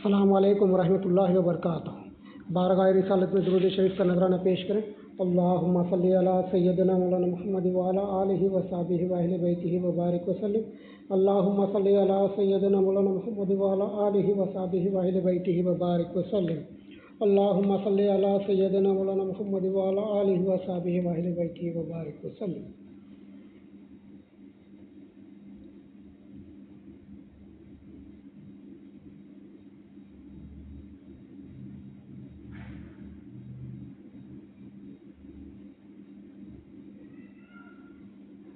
अस्सलाम वालेकुम रहमतुल्लाहि व बरकातहू। बारगाह रिसालत में दुरूद शरीफ का नजराना पेश करें। अल्लाहुम्मा सल्ली अला सय्यदिना मौलाना मुहम्मद व अला आलिहि व सहबिहि व अहले बैतिहि व बारिक वसल्लम। अल्लाहुम्मा सल्ली अला सय्यदिना मौलाना मुहम्मद व अला आलिहि व सहबिहि व अहले बैतिहि व बारिक वसल्लम। अल्लाहुम्मा सल्ली अला सय्यदिना मौलाना मुहम्मद व अला आलिहि व सहबिहि व अहले बैतिहि व बारिक वसल्लम।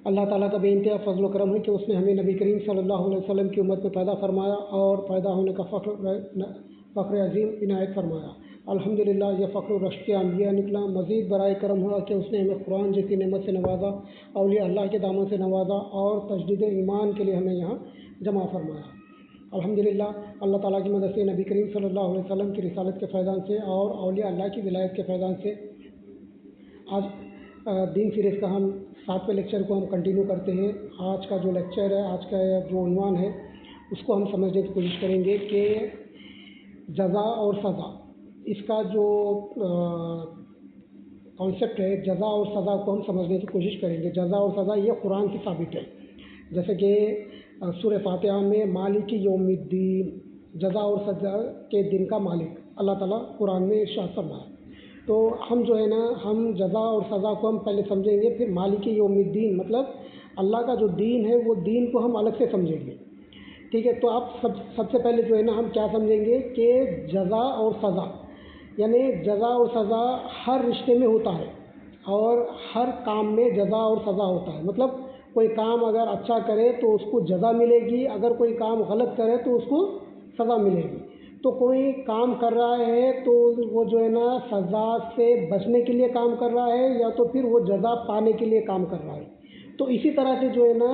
अल्लाह ताला का बेइंतहा फजल व करम है कि उसने हमें नबी करीम सल्लल्लाहु अलैहि वसल्लम की उम्मत में पैदा फरमाया और पैदा होने का फ़ख्र अज़ीम इनायत फरमाया। अल्हम्दुलिल्लाह, यह फ़ख्र रश्ते अंबिया निकला। मज़ीद बराए करम हुआ कि उसने हमें कुरान जैसी नेमत से नवाजा, औलिया अल्लाह के दामन से नवाजा और तजदीद ईमान के लिए हमें यहाँ जमा फरमाया। अल्हम्दुलिल्लाह, अल्लाह ताला की मदद से नबी करीम सल्लल्लाहु अलैहि वसल्लम की रिसालत के फैज़ान से और औलिया अल्लाह की विलायत के फैज़ान से आज दीन सीरीज़ का हम 7वें लेक्चर को हम कंटिन्यू करते हैं। आज का जो लेक्चर है, आज का जो उन्वान है, उसको हम समझने की कोशिश करेंगे कि जज़ा और सज़ा, इसका जो कॉन्सेप्ट है जज़ा और सज़ा को हम समझने की कोशिश करेंगे। जज़ा और सज़ा ये कुरान से साबित है। जैसे कि सूरह फातिहा में मालिक यौमिद्दीन, जज़ा और सज़ा के दिन का मालिक अल्लाह ताला कुरान में इरशाद फरमाया। तो हम जो है ना, हम जज़ा और सज़ा को हम पहले समझेंगे, फिर मालिक यौमिद्दीन मतलब अल्लाह का जो दीन है वो दीन को हम अलग से समझेंगे। ठीक है, तो आप सबसे पहले जो है ना हम क्या समझेंगे कि जज़ा और सज़ा, यानी जज़ा और सज़ा हर रिश्ते में होता है और हर काम में जज़ा और सज़ा होता है। मतलब कोई काम अगर अच्छा करे तो उसको जज़ा मिलेगी, अगर कोई काम गलत करे तो उसको सज़ा मिलेगी। तो कोई काम कर रहा है तो वो जो है ना सज़ा से बचने के लिए काम कर रहा है या तो फिर वो जज़ा पाने के लिए काम कर रहा है। तो इसी तरह से जो है ना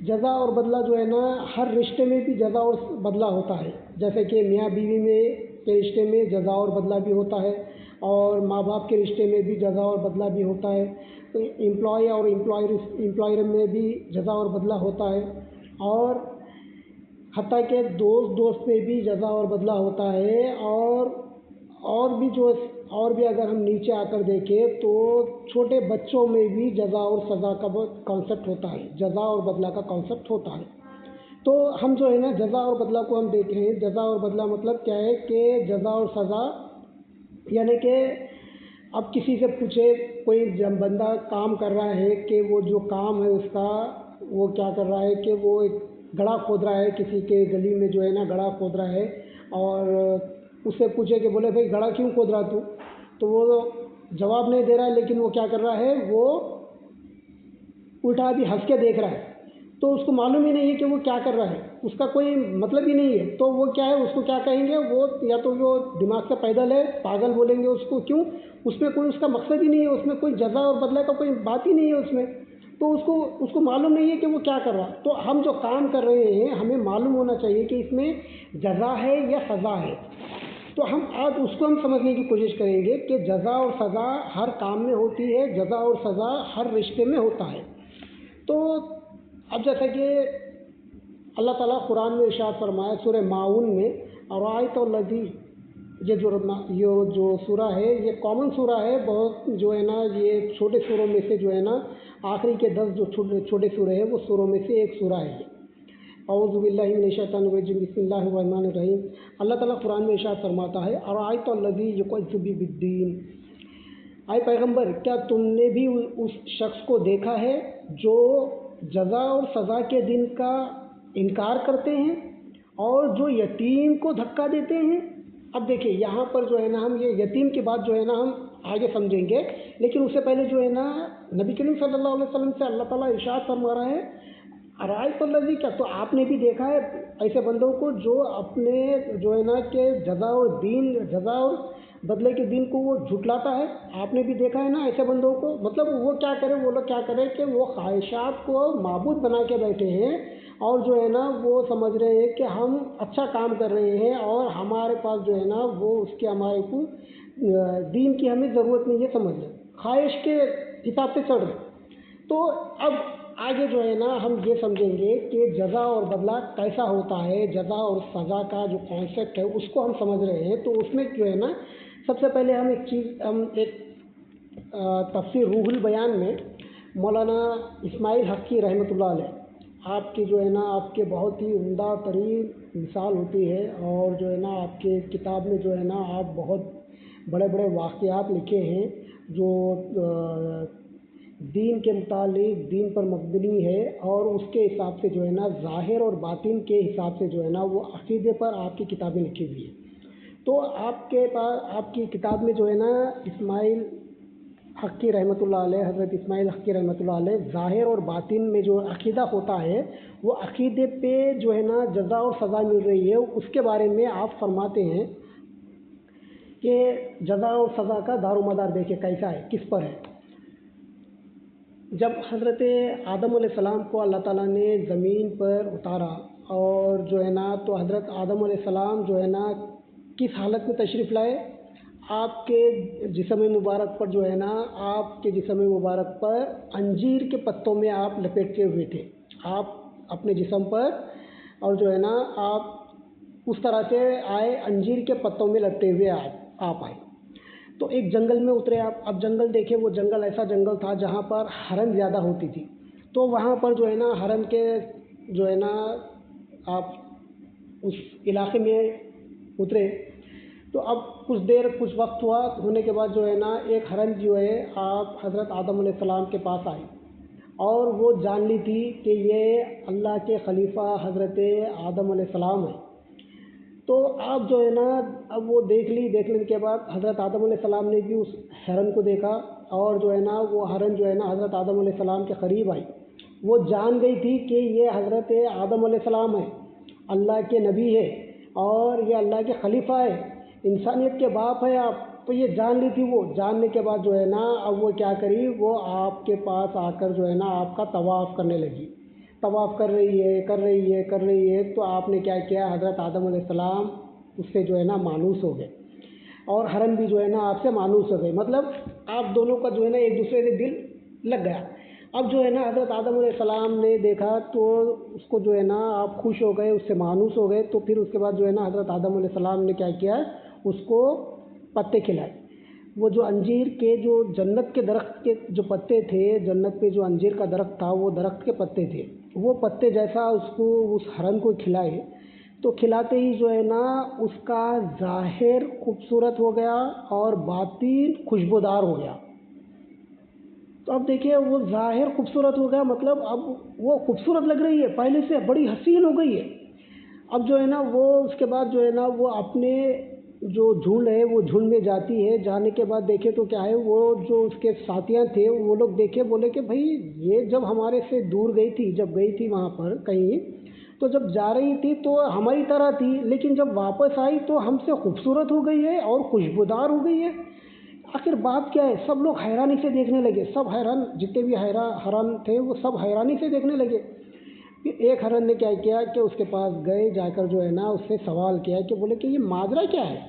जज़ा और बदला जो है ना हर रिश्ते में भी जज़ा और बदला होता है। जैसे कि मियाँ बीवी में के रिश्ते में जज़ा और बदला भी होता है और माँ बाप के रिश्ते में भी जज़ा और बदला भी होता है। तो एम्प्लॉय और एम्प्लॉयर में भी जज़ा और बदला होता है और हत्ता के दोस्त में भी जज़ा और बदला होता है। और भी अगर हम नीचे आकर देखें तो छोटे बच्चों में भी जज़ा और सज़ा का कॉन्सेप्ट होता है, जज़ा और बदला का कॉन्सेप्ट होता है। तो हम जो है ना जज़ा और बदला को हम देख रहे हैं। जज़ा और बदला मतलब क्या है कि जज़ा और सज़ा यानी कि अब किसी से पूछे, कोई जब बंदा काम कर रहा है कि वो जो काम है उसका वो क्या कर रहा है कि वो एक गड्ढा खोद रहा है, किसी के गली में जो है ना गड्ढा खोद रहा है और उससे पूछे कि बोले भाई गड्ढा क्यों खोद रहा तू, तो वो जवाब नहीं दे रहा है, लेकिन वो क्या कर रहा है, वो उल्टा भी हंस के देख रहा है। तो उसको मालूम ही नहीं है कि वो क्या कर रहा है, उसका कोई मतलब ही नहीं है। तो वो क्या है, उसको क्या कहेंगे, वो या तो वो दिमाग से पैदल है, पागल बोलेंगे उसको। क्यों? उसमें कोई उसका मकसद ही नहीं है, उसमें कोई जज़ा और बदला का कोई बात ही नहीं है उसमें। तो उसको मालूम नहीं है कि वो क्या कर रहा। तो हम जो काम कर रहे हैं हमें मालूम होना चाहिए कि इसमें जज़ा है या सज़ा है। तो हम आज उसको हम समझने की कोशिश करेंगे कि जज़ा और सज़ा हर काम में होती है, जज़ा और सज़ा हर रिश्ते में होता है। तो अब जैसा कि अल्लाह ताला कुरान में इरशाद फरमाया सूरह माऊन में, अरायत लज़ी, ये जो सूरा है ये कॉमन सूरा है। बहुत जो है ना ये छोटे सूरों में से जो है ना आखिरी के 10 जो छोटे सूरे हैं वो सूरों में से एक सूरा है। औज़ु बिल्लाहि मिनश शैतानिर रजीम, बिस्मिल्लाहिर रहमानिर रहीम। अल्लाह ताला कुरान में इरशाद फरमाता है, अरायत लज़ी युकज़्ज़िबु बिद्दीन, आए पैगंबर क्या तुमने भी उस शख्स को देखा है जो जज़ा और सज़ा के दिन का इनकार करते हैं और जो यतीम को धक्का देते हैं। अब देखिए यहाँ पर जो है ना हम ये यतीम की बात जो है ना हम आगे समझेंगे, लेकिन उससे पहले जो है ना नबी करीम सल्लल्लाहु अलैहि वसल्लम से अल्लाह ताला इरशाद फरमा रहा है, अरायत लज़ी, क्या तो आपने भी देखा है ऐसे बंदों को जो अपने जो है ना कि जज़ा और बदले के दिन को वो झुटलाता है। आपने भी देखा है ना ऐसे बंदों को। मतलब वो लोग क्या करें कि वो ख्वाहिशात को माबूद बना के बैठे हैं और जो है ना वो समझ रहे हैं कि हम अच्छा काम कर रहे हैं और हमारे पास जो है ना वो उसके हमारे को दीन की हमें ज़रूरत नहीं है, समझ लें, ख्वाहिश के हिसाब से चढ़ रहे। तो अब आगे जो है ना हम ये समझेंगे कि जज़ा और बदला कैसा होता है, जज़ा और सज़ा का जो कॉन्सेप्ट है उसको हम समझ रहे हैं। तो उसमें जो है ना सबसे पहले हम एक तफसीर रूहुल बयान में मौलाना इस्माइल हक़ी रहमतुल्लाह अलैह आपकी जो है ना आपके बहुत ही उम्दा तरीन मिसाल होती है, और जो है ना आपके किताब में जो है ना आप बहुत बड़े बड़े वाक़यात लिखे हैं जो दीन के मुतालिक दीन पर मबनी है, और उसके हिसाब से जो है ना ज़ाहिर और बातिन के हिसाब से जो है ना वो अक़ीदे पर आपकी किताबें लिखी हुई है। तो आपके पास आपकी किताब में जो है ना इस्माइल हक़ी रहमतुल्लाह अलैह, हज़रत इस्माइल हक़ी रहमतुल्लाह अलैह ज़ाहिर और बातिन में जो अक़ीदा होता है वो अक़ीदे पे जो है ना जज़ा और सज़ा मिल रही है, उसके बारे में आप फरमाते हैं कि जज़ा और सज़ा का दारोमदार देखिए कैसा है, किस पर है। जब हज़रत आदम अलैहिस्सलाम को अल्लाह ताला ने ज़मीन पर उतारा और जो है ना तो हज़रत आदम अलैहिस्सलाम जो है ना किस हालत में तशरीफ़ लाए, आपके जिस्म मुबारक पर जो है ना आपके जिस्म मुबारक पर अंजीर के पत्तों में आप लपेटे हुए थे, आप अपने जिस्म पर, और जो है ना आप उस तरह से आए, अंजीर के पत्तों में लपटे हुए आप आए। तो एक जंगल में उतरे आप। अब जंगल देखे, वो जंगल ऐसा जंगल था जहाँ पर हरन ज़्यादा होती थी। तो वहाँ पर जो है ना हरन के जो है ना आप उस इलाके में उतरे। तो अब कुछ वक्त होने के बाद जो है ना एक हरन जो है आप हज़रत आदम अलैहिस्सलाम के पास आई, और वो जान ली थी कि ये अल्लाह के खलीफा हज़रत आदम अलैहिस्सलाम है। तो आप जो है ना अब वो देखने के बाद हज़रत आदम अलैहिस्सलाम ने भी उस हरन को देखा, और जो है ना वो हरन जो है ना हज़रत आदम अलैहिस्सलाम के क़रीब आई। वो जान गई थी कि ये हज़रत आदम अलैहिस्सलाम है, अल्लाह के नबी है, और ये अल्लाह के खलीफा है, इंसानियत के बाप है आप। तो ये जान ली थी। वो जानने के बाद जो है ना अब वो क्या करी, वो आपके पास आकर जो है ना आपका तवाफ़ करने लगी। तवाफ़ कर रही है। तो आपने क्या किया, हज़रत आदम अलैहिस्सलाम उससे जो है ना मानूस हो गए, और हरन भी जो है ना आपसे मानूस हो गए। मतलब आप दोनों का जो है ना एक दूसरे से दिल लग गया। अब जो है ना हज़रत आदम अलैहिस्सलाम ने देखा तो उसको जो है ना आप खुश हो गए, उससे मानूस हो गए। तो फिर उसके बाद जो है ना हज़रत आदम अलैहिस्सलाम ने क्या किया, उसको पत्ते खिलाए। वो जो अंजीर के जो जन्नत के दरख्त के जो पत्ते थे, जन्नत पे जो अंजीर का दरख्त था वो दरख्त के पत्ते थे, वो पत्ते जैसा उसको उस हरन को खिलाए, तो खिलाते ही जो है ना उसका ज़ाहिर खूबसूरत हो गया और बातिन खुशबूदार हो गया। तो अब देखिए वो ज़ाहिर खूबसूरत हो गया, मतलब अब वो खूबसूरत लग रही है, पहले से बड़ी हसीन हो गई है। अब जो है ना वो उसके बाद जो है ना वो अपने जो झुंड है वो झुंड में जाती है। जाने के बाद देखे तो क्या है, वो जो उसके साथियाँ थे वो लोग देखे, बोले कि भाई ये जब हमारे से दूर जब गई थी वहाँ पर कहीं, तो जब जा रही थी तो हमारी तरह थी, लेकिन जब वापस आई तो हमसे खूबसूरत हो गई है और खुशबूदार हो गई है। आखिर बात क्या है। सब लोग हैरानी से देखने लगे, सब हैरान, जितने भी हैरान थे वो सब हैरानी से देखने लगे। फिर एक हरन ने क्या किया कि उसके पास गए, जाकर जो है ना उससे सवाल किया कि बोले कि ये माजरा क्या है,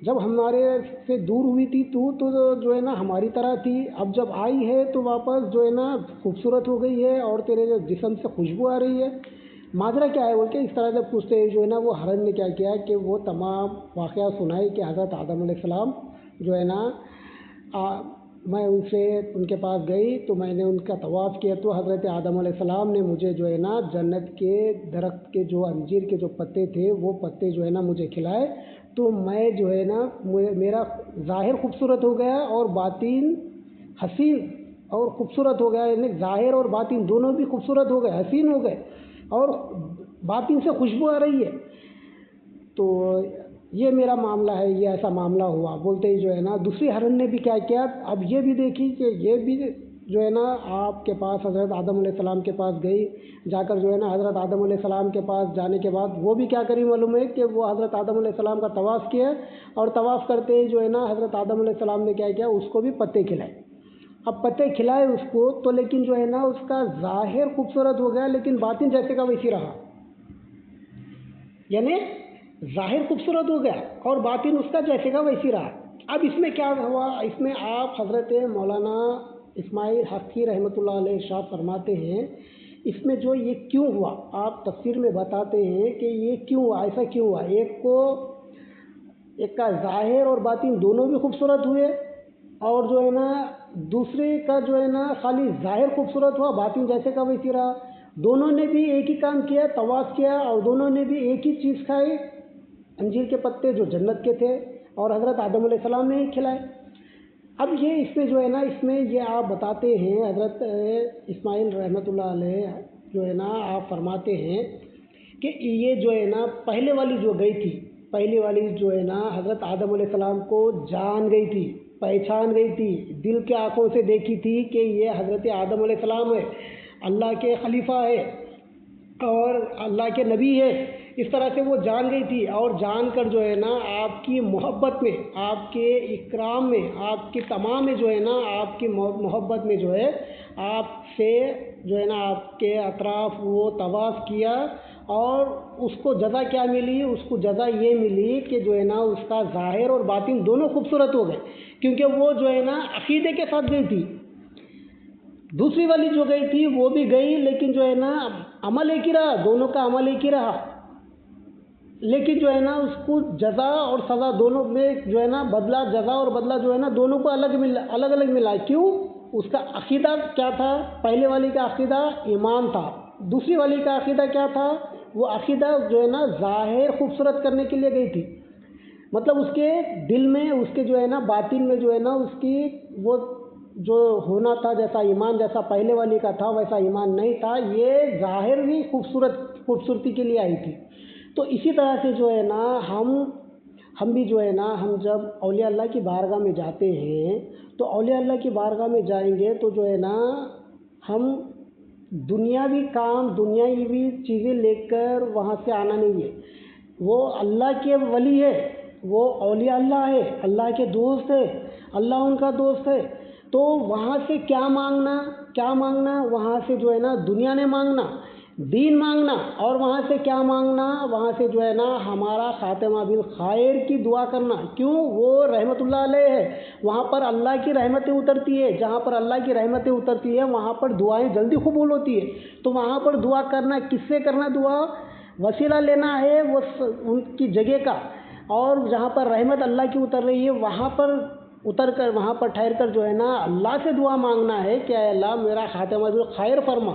जब हमारे से दूर हुई थी तू तो जो है ना हमारी तरह थी, अब जब आई है तो वापस जो है ना खूबसूरत हो गई है और तेरे जो जिस्म से खुशबू आ रही है, माजरा क्या है बोल के इस तरह से पूछते जो है ना वो हरन ने क्या किया कि वो तमाम वाक़या सुनाई कि हज़रत आदम अलैहिस्सलाम जो है ना मैं उनके पास गई तो मैंने उनका तवाफ़ किया, तो हज़रत आदम अलैहिस्सलाम ने मुझे जो है ना जन्नत के दरख्त के जो अंजीर के जो पत्ते थे वो पत्ते जो है ना मुझे खिलाए। तो मैं जो है ना मेरा ज़ाहिर खूबसूरत हो गया और बातिन हसीन और खूबसूरत हो गया, यानी ज़ाहिर और बातिन दोनों भी खूबसूरत हो गए, हसीन हो गए, और बातिन से खुशबू आ रही है। तो ये मेरा मामला है, ये ऐसा मामला हुआ। बोलते ही जो है ना दूसरी हरन ने भी क्या किया, अब ये भी देखी कि ये भी जो है ना आपके पास हज़रत आदम अलैहिस्सलाम के पास गई, जाकर जो है ना हज़रत आदम अलैहिस्सलाम के पास जाने के बाद वो भी क्या करी मालूम है कि वो हज़रत आदम अलैहिस्सलाम का तवाफ़ किया, और तवाफ़ करते ही जो है ना हज़रत आदम अलैहिस्सलाम ने क्या किया, उसको भी पत्ते खिलाए। अब पत्ते खिलाए उसको तो लेकिन जो है ना उसका ज़ाहिर खूबसूरत हो गया, लेकिन बातिन जैसे का वैसी रहा, यानी ज़ाहिर खूबसूरत हो गया और बातिन उसका जैसे का वैसी रहा। अब इसमें क्या हुआ, इसमें आप हज़रत मौलाना اسماعیل حقی رحمۃ اللہ علیہ ارشاد فرماتے ہیں اس میں جو یہ کیوں ہوا، آپ تفسیر میں بتاتے ہیں کہ یہ کیوں ہوا، ایسا کیوں ہوا، ایک کا ظاہر اور باطن دونوں بھی خوبصورت ہوئے، اور جو ہے نا دوسرے کا جو ہے نا خالی ظاہر خوبصورت ہوا، باطن جیسے کا ویسی رہا۔ دونوں نے بھی ایک ہی کام کیا، طواف کیا، اور دونوں نے بھی ایک ہی چیز کھائی، انجیر کے پتے جو جنت کے تھے، اور حضرت آدم علیہ السلام نے ہی کھلائے۔ اب یہ اس میں جو ہے نا اس میں یہ آپ بتاتے ہیں، حضرت اسماعیل رحمۃ اللہ علیہ جو ہے نا آپ فرماتے ہیں کہ یہ جو ہے نا پہلے والی جو گئی تھی، پہلی والی جو ہے نا حضرت آدم علیہ السلام کو جان گئی تھی، پہچان گئی تھی، دل کے آنکھوں سے دیکھی تھی کہ یہ حضرت آدم علیہ السلام ہے، اللہ کے خلیفہ ہے اور اللہ کے نبی ہے، اس طرح سے وہ جان گئی تھی۔ اور جان کر جو ہے نا آپ کی محبت میں، آپ کے اکرام میں، آپ کی تمام میں جو ہے نا آپ کی محبت میں جو ہے آپ سے جو ہے نا آپ کے اطراف وہ طواف کیا، اور اس کو جزا کیا ملی، اس کو جزا یہ ملی کہ جو ہے نا اس کا ظاہر اور باطن دونوں خوبصورت ہو گئے، کیونکہ وہ جو ہے نا عقیدے کے ساتھ گئی تھی۔ دوسری والی جو گئی تھی وہ بھی گئی، لیکن جو ہے نا عمل ایک ہی رہا، دونوں کا عمل ایک ہی رہا، لیکن جو ہے نا اس کو جزا اور سزا دونوں میں جو ہے نا بدلہ، جزا اور بدلہ جو ہے نا دونوں کو الگ الگ ملا۔ کیوں؟ اس کا عقیدہ کیا تھا؟ پہلے والی کا عقیدہ ایمان تھا، دوسری والی کا عقیدہ کیا تھا؟ وہ عقیدہ جو ہے نا ظاہر خوبصورت کرنے کے لیے گئی تھی، مطلب اس کے دل میں، اس کے جو ہے نا باطن میں جو ہے نا اس کی وہ جو ہونا تھا، جیسا ایمان جیسا پہلے والی کا تھا ویسا ایمان نہیں تھا، یہ ظاہر ہی خوبصورتی کے لیے آئی تھی۔ تو اسی طرح سے جو ہے نا ہم بھی جو ہے نا ہم جب اولیاء اللہ کی بارگاہ میں جاتے ہیں تو اولیاء اللہ کی بارگاہ میں جائیں گے تو جو ہے نا ہم دنیاوی کام، دنیاوی چیزیں لے کر وہاں سے آنا نہیں ہے، وہ اللہ کے ولی ہے، وہ اولیاء اللہ ہے، اللہ کے دوست ہے، اللہ ان کا دوست ہے، تو وہاں سے کیا مانگنا، وہاں سے جو ہے نا دنیا نے مانگنا، دین مانگنا، اور وہاں سے کیا مانگنا، وہاں سے جو ہے نا ہمارا خاتمہ بالخیر کی دعا کرنا۔ کیوں؟ وہ رحمت اللہ علیہ ہے، وہاں پر اللہ کی رحمتیں اترتی ہے، جہاں پر اللہ کی رحمتیں اترتی ہے وہاں پر دعائیں جلدی قبول ہوتی ہے، تو وہاں پر دعا کرنا، کس سے کرنا دعا؟ وسیلہ لینا ہے وہ ان کی جگہ کا، اور جہاں پر رحمت اللہ کی اتر رہی ہے وہاں پر اتر کر، وہاں پر ٹھہر کر جو ہے نا اللہ سے دعا مانگنا ہے کہ اے اللہ میرا خاتمہ بالخیر فرما،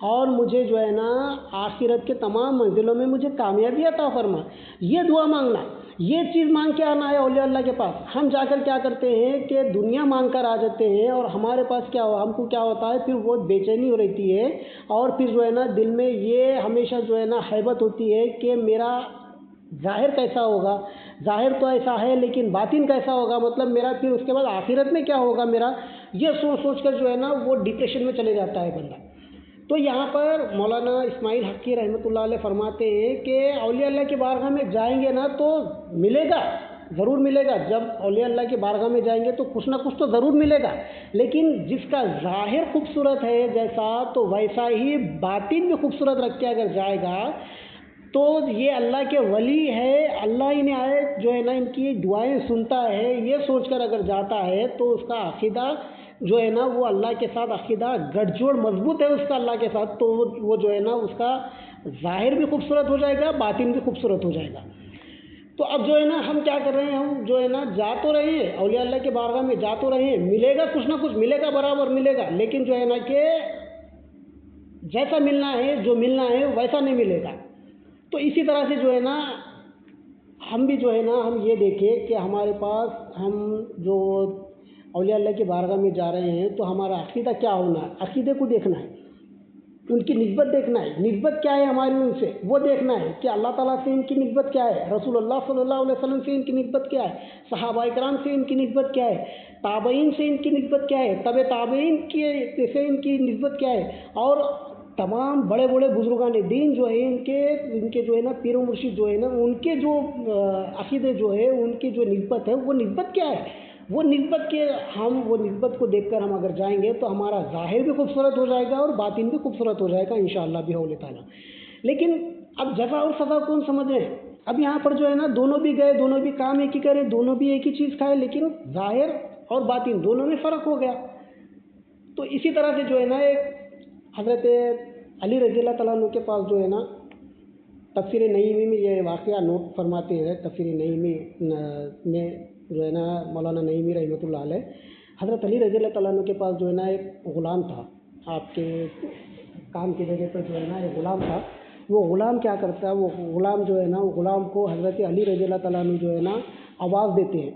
اور مجھے جو ہے نا آخرت کے تمام منزلوں میں مجھے کامیابی عطا فرما، یہ دعا مانگنا، یہ چیز مانگ کے آنا ہے اولیاء اللہ کے پاس۔ ہم جا کر کیا کرتے ہیں کہ دنیا مانگ کر آ جاتے ہیں، اور ہمارے پاس کیا ہو، ہم کو کیا ہوتا ہے، پھر وہ بے چینی ہو رہتی ہے، اور پھر جو ہے نا دل میں یہ ہمیشہ جو ہے نا حیبت ہوتی ہے کہ میرا ظاہر کیسا ہوگا، ظاہر تو ایسا ہے لیکن باطن کیسا ہوگا، مطلب میرا پھر اس کے بعد آخرت میں کیا ہوگا میرا، یہ سوچ کر جو ہے نا وہ ڈپریشن میں چلے جاتا ہے بندہ۔ تو یہاں پر مولانا اسماعیل حقی رحمۃ اللہ علیہ فرماتے ہیں کہ اولیاء اللہ کی بارگاہ میں جائیں گے نا تو ملے گا، ضرور ملے گا، جب اولیاء اللہ کی بارگاہ میں جائیں گے تو کچھ نہ کچھ تو ضرور ملے گا، لیکن جس کا ظاہر خوبصورت ہے جیسا، تو ویسا ہی باطن بھی خوبصورت رکھ کے اگر جائے گا تو یہ اللہ کے ولی ہے، اللہ انہیں جو ہے نا ان کی دعائیں سنتا ہے، یہ سوچ کر اگر جاتا ہے تو اس کا عقیدہ جو ہے نا وہ اللہ کے ساتھ عقیدہ گٹھ جوڑ مضبوط ہے اس کا اللہ کے ساتھ، تو وہ جو ہے نا اس کا ظاہر بھی خوبصورت ہو جائے گا، باطن بھی خوبصورت ہو جائے گا۔ تو اب جو ہے نا ہم کیا کر رہے ہیں، ہم جو ہے نا جا تو رہے ہیں اولیاء اللہ کے بارگاہ میں، جا تو رہے ہیں، ملے گا کچھ نہ کچھ ملے گا، برابر ملے گا، لیکن جو ہے نا کہ جیسا ملنا ہے، جو ملنا ہے ویسا نہیں ملے گا۔ تو اسی طرح سے جو ہے نا ہم بھی جو ہے نا ہم یہ دیکھیں کہ ہمارے پاس، ہم جو اولیاء اللہ کی بارگاہ میں جا رہے ہیں تو ہمارا عقیدہ کیا ہونا ہے، عقیدے کو دیکھنا ہے، ان کی نسبت دیکھنا ہے، نسبت کیا ہے ہماری ان سے وہ دیکھنا ہے کہ اللہ تعالیٰ سے ان کی نسبت کیا ہے، رسول اللہ صلی اللہ علیہ وسلم سے ان کی نسبت کیا ہے، صحابہ کرام سے ان کی نسبت کیا ہے، تابعین سے ان کی نسبت کیا ہے، تبع تابعین سے ان کی نسبت کیا ہے، اور تمام بڑے بڑے بزرگان دین جو ہے ان کے جو ہے نا پیر و مرشد جو ہے نا ان کے جو عقیدے جو ہے ان کی جو نسبت ہے وہ نسبت کیا ہے، وہ نسبت کو دیکھ کر ہم اگر جائیں گے تو ہمارا ظاہر بھی خوبصورت ہو جائے گا اور باطن بھی خوبصورت ہو جائے گا انشاءاللہ بحول تعالیٰ۔ لیکن اب جزا اور سزا کون سمجھے؟ اب یہاں پر جو ہے نا دونوں بھی گئے، دونوں بھی کام ایک ہی کرے، دونوں بھی ایک ہی چیز کھائے، لیکن ظاہر اور باطن دونوں میں فرق ہو گیا۔ تو اسی طرح سے جو ہے نا ایک حضرت علی رضی اللہ تعالیٰ عنہ کے پاس جو ہے نا تفسیر نعیمی میں یہ واقعہ نوٹ فرماتے ہیں، تفسیر نعیمی میں جو ہے نا مولانا نعیمی رحمۃ اللہ علیہ، حضرت علی رضی اللہ تعالیٰ عنہ کے پاس جو ہے نا ایک غلام تھا، آپ کے کام کی جگہ پر جو ہے نا ایک غلام تھا۔ وہ غلام کیا کرتا ہے، وہ غلام جو ہے نا، وہ غلام کو حضرت علی رضی اللہ تعالیٰ عنہ جو ہے نا آواز دیتے ہیں۔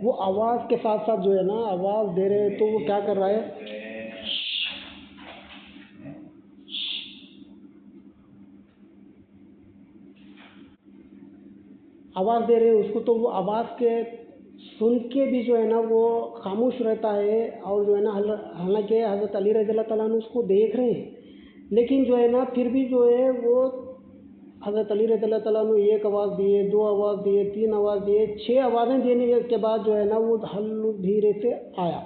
وہ آواز کے ساتھ ساتھ جو ہے نا آواز دے رہے تو وہ کیا کر رہا ہے، آواز دے رہے ہیں اس کو، تو وہ آواز کے سن کے بھی جو ہے نا وہ خاموش رہتا ہے، اور جو ہے نا حالانکہ حضرت علی رضی اللہ تعالیٰ عنہ اس کو دیکھ رہے ہیں، لیکن جو ہے نا پھر بھی جو ہے وہ حضرت علی رضی اللہ تعالیٰ عنہ ایک آواز دیے، دو آواز دیے، تین آواز دیے، 6 آوازیں دینے کے بعد جو ہے نا وہ دھیرے سے آیا۔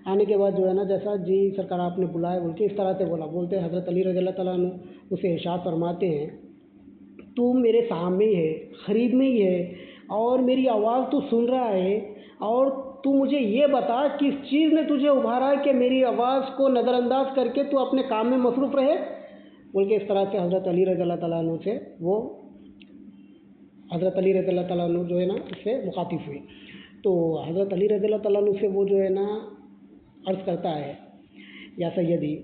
آنے کے بعد جو ہے نا جیسا جی سرکار آپ نے بلایا بول کے اس طرح سے بولتے ہیں حضرت علی رضی اللہ تعالیٰ عنہ اسے ارشاد فرماتے ہیں، تو میرے سامنے ہی ہے، قریب میں ہی ہے، اور میری آواز تو سن رہا ہے، اور تو مجھے یہ بتا کس چیز نے تجھے ابھارا کہ میری آواز کو نظر انداز کر کے تو اپنے کام میں مصروف رہے بول کے اس طرح سے حضرت علی رضی اللہ تعالیٰ عنہ سے وہ حضرت علی رضی اللہ تعالیٰ عنہ جو ہے نا اس سے مخاطب ہوئے۔ تو حضرت علی رضی اللہ تعالیٰ عنہ سے وہ جو ہے نا عرض کرتا ہے، یا سیدی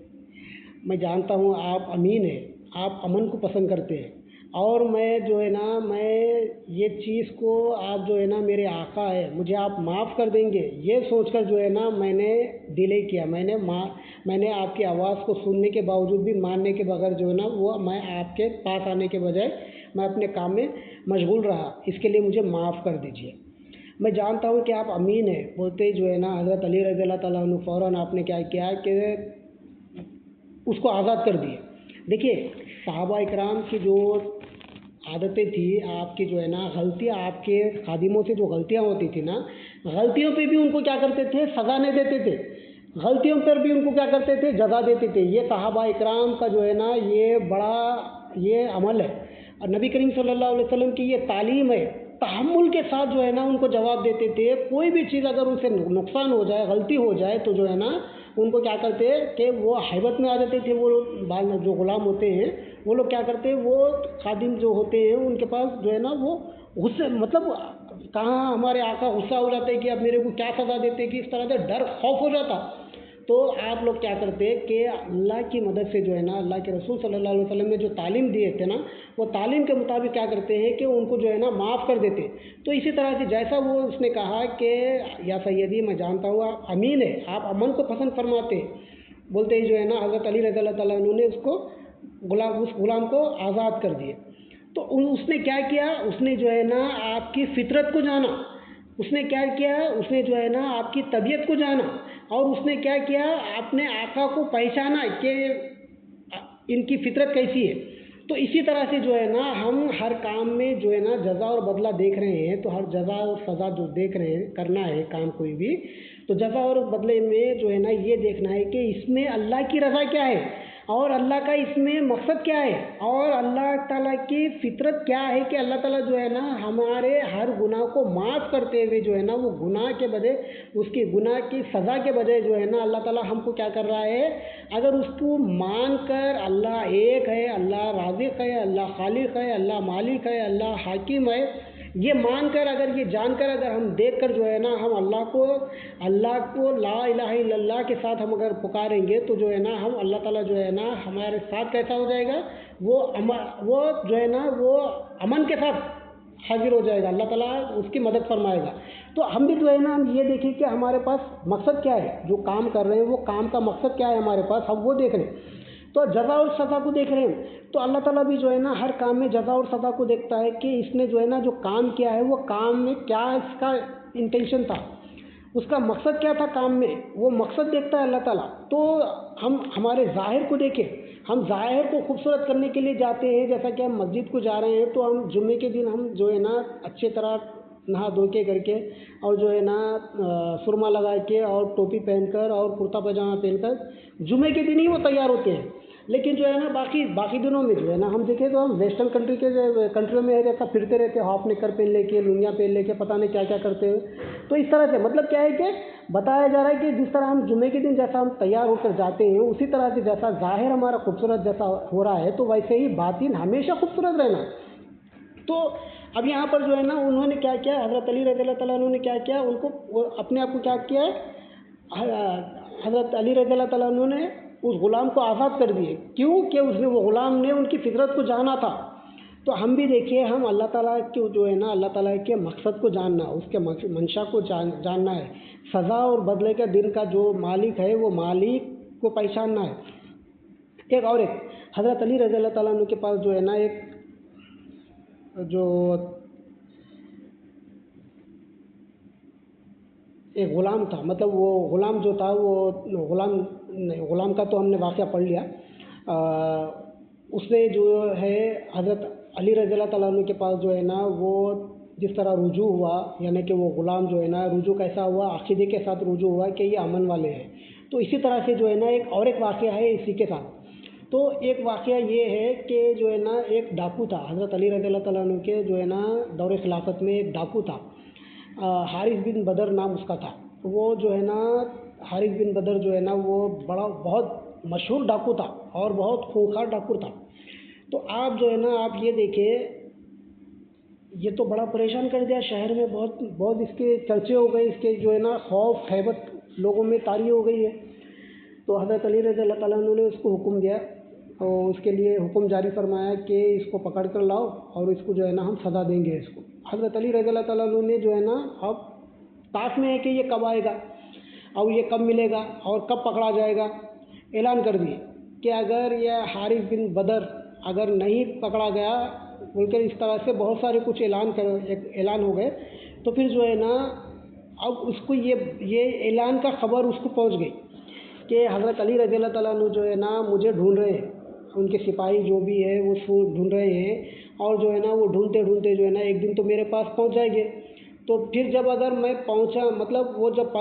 میں جانتا ہوں آپ امین ہیں، آپ امن کو پسند کرتے ہیں، اور میں جو ہے نا میں یہ چیز کو آپ جو ہے نا میرے آقا ہے، مجھے آپ معاف کر دیں گے یہ سوچ کر جو ہے نا میں نے ڈیلے کیا، میں نے آپ کی آواز کو سننے کے باوجود بھی ماننے کے بغیر جو ہے نا وہ میں آپ کے پاس آنے کے بجائے میں اپنے کام میں مشغول رہا، اس کے لیے مجھے معاف کر دیجیے۔ میں جانتا ہوں کہ آپ امین ہیں بولتے جو ہے نا حضرت علی رضی اللہ تعالیٰ عنہ فوراً آپ نے کیا کیا کہ اس کو آزاد کر دیے۔ دیکھیے صحابہ اکرام کی جو عادتیں تھی، آپ کی جو ہے نا غلطیاں، آپ کے خادموں سے جو غلطیاں ہوتی تھی نا، غلطیوں پہ بھی ان کو کیا کرتے تھے، سزا نہیں دیتے تھے، غلطیوں پر بھی ان کو کیا کرتے تھے، جزا دیتے تھے۔ یہ صحابہ اکرام کا جو ہے نا یہ بڑا یہ عمل ہے، اور نبی کریم صلی اللہ علیہ وسلم کی یہ تعلیم ہے، تحمل کے ساتھ جو ہے نا ان کو جواب دیتے تھے۔ کوئی بھی چیز اگر ان سے نقصان ہو جائے، غلطی ہو جائے تو جو ہے نا ان کو کیا کرتے کہ وہ ہیبت میں آ جاتے تھے، وہ جو غلام ہوتے ہیں وہ لوگ کیا کرتے ہیں، وہ خادم جو ہوتے ہیں ان کے پاس جو ہے نا وہ غصے مطلب کہاں ہمارے آقا غصہ ہو جاتے کہ اب میرے کو کیا سزا دیتے کہ اس طرح سے ڈر خوف ہو جاتا۔ تو آپ لوگ کیا کرتے کہ اللہ کی مدد سے جو ہے نا اللہ کے رسول صلی اللہ علیہ وسلم نے جو تعلیم دیے تھے نا، وہ تعلیم کے مطابق کیا کرتے ہیں کہ ان کو جو ہے نا معاف کر دیتے۔ تو اسی طرح سے جیسا وہ اس نے کہا کہ یا سیدی میں جانتا ہوں آپ امین ہے، آپ امن کو پسند فرماتے بولتے ہی جو ہے نا حضرت علی رضی اللہ تعالیٰ عنہ نے اس غلام کو آزاد کر دیے۔ تو اس نے کیا کیا، اس نے جو ہے نا آپ کی فطرت کو جانا، اس نے کیا کیا، اس نے جو ہے نا آپ کی طبیعت کو جانا، اور اس نے کیا کیا، اپنے آقا کو پہچانا کہ ان کی فطرت کیسی ہے۔ تو اسی طرح سے جو ہے نا ہم ہر کام میں جو ہے نا جزا اور بدلہ دیکھ رہے ہیں، تو ہر جزا اور سزا جو دیکھ رہے ہیں کرنا ہے کام کوئی بھی، تو جزا اور بدلے میں جو ہے نا یہ دیکھنا ہے کہ اس میں اللہ کی رضا کیا ہے، اور اللہ کا اس میں مقصد کیا ہے، اور اللہ تعالیٰ کی فطرت کیا ہے کہ اللہ تعالیٰ جو ہے نا ہمارے ہر گناہ کو معاف کرتے ہوئے جو ہے نا وہ گناہ کے بجائے اس کی گناہ کی سزا کے بجائے جو ہے نا اللہ تعالیٰ ہم کو کیا کر رہا ہے، اگر اس کو مان کر اللہ ایک ہے، اللہ رازق ہے، اللہ خالق ہے، اللہ مالک ہے، اللہ حاکم ہے، یہ مان کر اگر یہ جان کر اگر ہم دیکھ کر جو ہے نا ہم اللہ کو لا الہ الا اللہ کے ساتھ ہم اگر پکاریں گے تو جو ہے نا ہم اللہ تعالیٰ جو ہے نا ہمارے ساتھ کیسا ہو جائے گا، وہ جو ہے نا وہ امن کے ساتھ حاضر ہو جائے گا، اللہ تعالیٰ اس کی مدد فرمائے گا۔ تو ہم بھی جو ہے نا ہم یہ دیکھیں کہ ہمارے پاس مقصد کیا ہے، جو کام کر رہے ہیں وہ کام کا مقصد کیا ہے ہمارے پاس، ہم وہ دیکھ رہے ہیں۔ تو جزا اور سزا کو دیکھ رہے ہیں، تو اللہ تعالیٰ بھی جو ہے نا ہر کام میں جزا اور سزا کو دیکھتا ہے کہ اس نے جو ہے نا جو کام کیا ہے وہ کام میں کیا اس کا انٹینشن تھا، اس کا مقصد کیا تھا کام میں، وہ مقصد دیکھتا ہے اللہ تعالیٰ۔ تو ہم ہمارے ظاہر کو دیکھیں، ہم ظاہر کو خوبصورت کرنے کے لیے جاتے ہیں، جیسا کہ ہم مسجد کو جا رہے ہیں تو ہم جمعے کے دن ہم جو ہے نا اچھے طرح نہا دھو کے کر کے اور جو ہے نا سرما لگا کے اور ٹوپی پہن کر اور کرتا پاجامہ پہن کر جمعے کے دن ہی وہ تیار ہوتے ہیں۔ لیکن جو ہے نا باقی دنوں میں جو ہے نا ہم دیکھیں تو ہم ویسٹرن کنٹریوں میں ایسا پھرتے رہتے ہیں، ہاف نیکر پہن لے کے، لنگیاں پہن لے کے، پتہ نہیں کیا کیا کرتے ہیں۔ تو اس طرح سے مطلب کیا ہے کہ بتایا جا رہا ہے کہ جس طرح ہم جمعے کے دن جیسا ہم تیار ہو کر جاتے ہیں، اسی طرح سے جیسا ظاہر ہمارا خوبصورت جیسا ہو رہا ہے، تو ویسے ہی باطن ہمیشہ خوبصورت رہنا۔ تو اب یہاں پر جو ہے نا انہوں نے کیا کیا، حضرت علی رضی اللہ تعالیٰ عنہ نے کیا کیا، ان کو اپنے آپ کو کیا کیا ہے، حضرت علی رضی اللہ تعالیٰ عنہ نے اس غلام کو آزاد کر دیے۔ کیوں کہ اس نے، وہ غلام نے ان کی فطرت کو جانا تھا۔ تو ہم بھی دیکھیے، ہم اللہ تعالیٰ کے جو ہے نا، اللہ تعالیٰ کے مقصد کو جاننا، اس کے منشا کو جاننا ہے، سزا اور بدلے کے دن کا جو مالک ہے وہ مالک کو پہچاننا ہے۔ ایک حضرت علی رضی اللہ تعالیٰ عنہ کے پاس جو ہے نا ایک غلام تھا، مطلب وہ غلام جو تھا، وہ غلام کا تو ہم نے واقعہ پڑھ لیا۔ اس نے جو ہے حضرت علی رضی اللہ تعالیٰ عنہ کے پاس جو ہے نا، وہ جس طرح رجوع ہوا، یعنی کہ وہ غلام جو ہے نا رجوع کیسا ہوا، عقیدے کے ساتھ رجوع ہوا کہ یہ امن والے ہیں۔ تو اسی طرح سے جو ہے نا ایک واقعہ ہے اسی کے ساتھ۔ تو ایک واقعہ یہ ہے کہ جو ہے نا ایک ڈاکو تھا، حضرت علی رضی اللہ تعالیٰ عنہ کے جو ہے نا دور خلافت میں ایک ڈاکو تھا، حارث بن بدر نام اس کا تھا۔ وہ جو ہے نا حارث بن بدر جو ہے نا وہ بہت مشہور ڈاکو تھا اور بہت خونخوار ڈاکو تھا۔ تو آپ جو ہے نا آپ یہ دیکھیں، یہ تو بڑا پریشان کر دیا شہر میں، بہت اس کے چرچے ہو گئے، اس کے جو ہے نا خوف ہیبت لوگوں میں طاری ہو گئی ہے۔ تو حضرت علی رضی اللہ تعالیٰ عنہ نے اس کو حکم دیا اور اس کے لیے حکم جاری فرمایا کہ اس کو پکڑ کر لاؤ اور اس کو جو ہے نا ہم سزا دیں گے اس کو۔ حضرت علی رضی اللہ تعالیٰ عنہ نے جو ہے نا، اب تاش میں ہے کہ یہ کب آئے گا اور یہ کب ملے گا اور کب پکڑا جائے گا، اعلان کر دیے کہ اگر یہ حارث بن بدر اگر نہیں پکڑا گیا، بول کر اس طرح سے بہت سارے کچھ اعلان ہو گئے۔ تو پھر جو ہے نا اب اس کو یہ اعلان کا خبر اس کو پہنچ گئی کہ حضرت علی رضی اللہ تعالیٰ عنہ جو ہے نا مجھے ڈھونڈ رہے ہیں، ان کے سپاہی جو بھی ہے وہ ڈھونڈ رہے ہیں، اور جو ہے نا وہ ڈھونڈتے جو ہے نا ایک دن تو میرے پاس پہنچ جائیں گے۔ تو پھر جب اگر میں پہنچا، مطلب وہ جب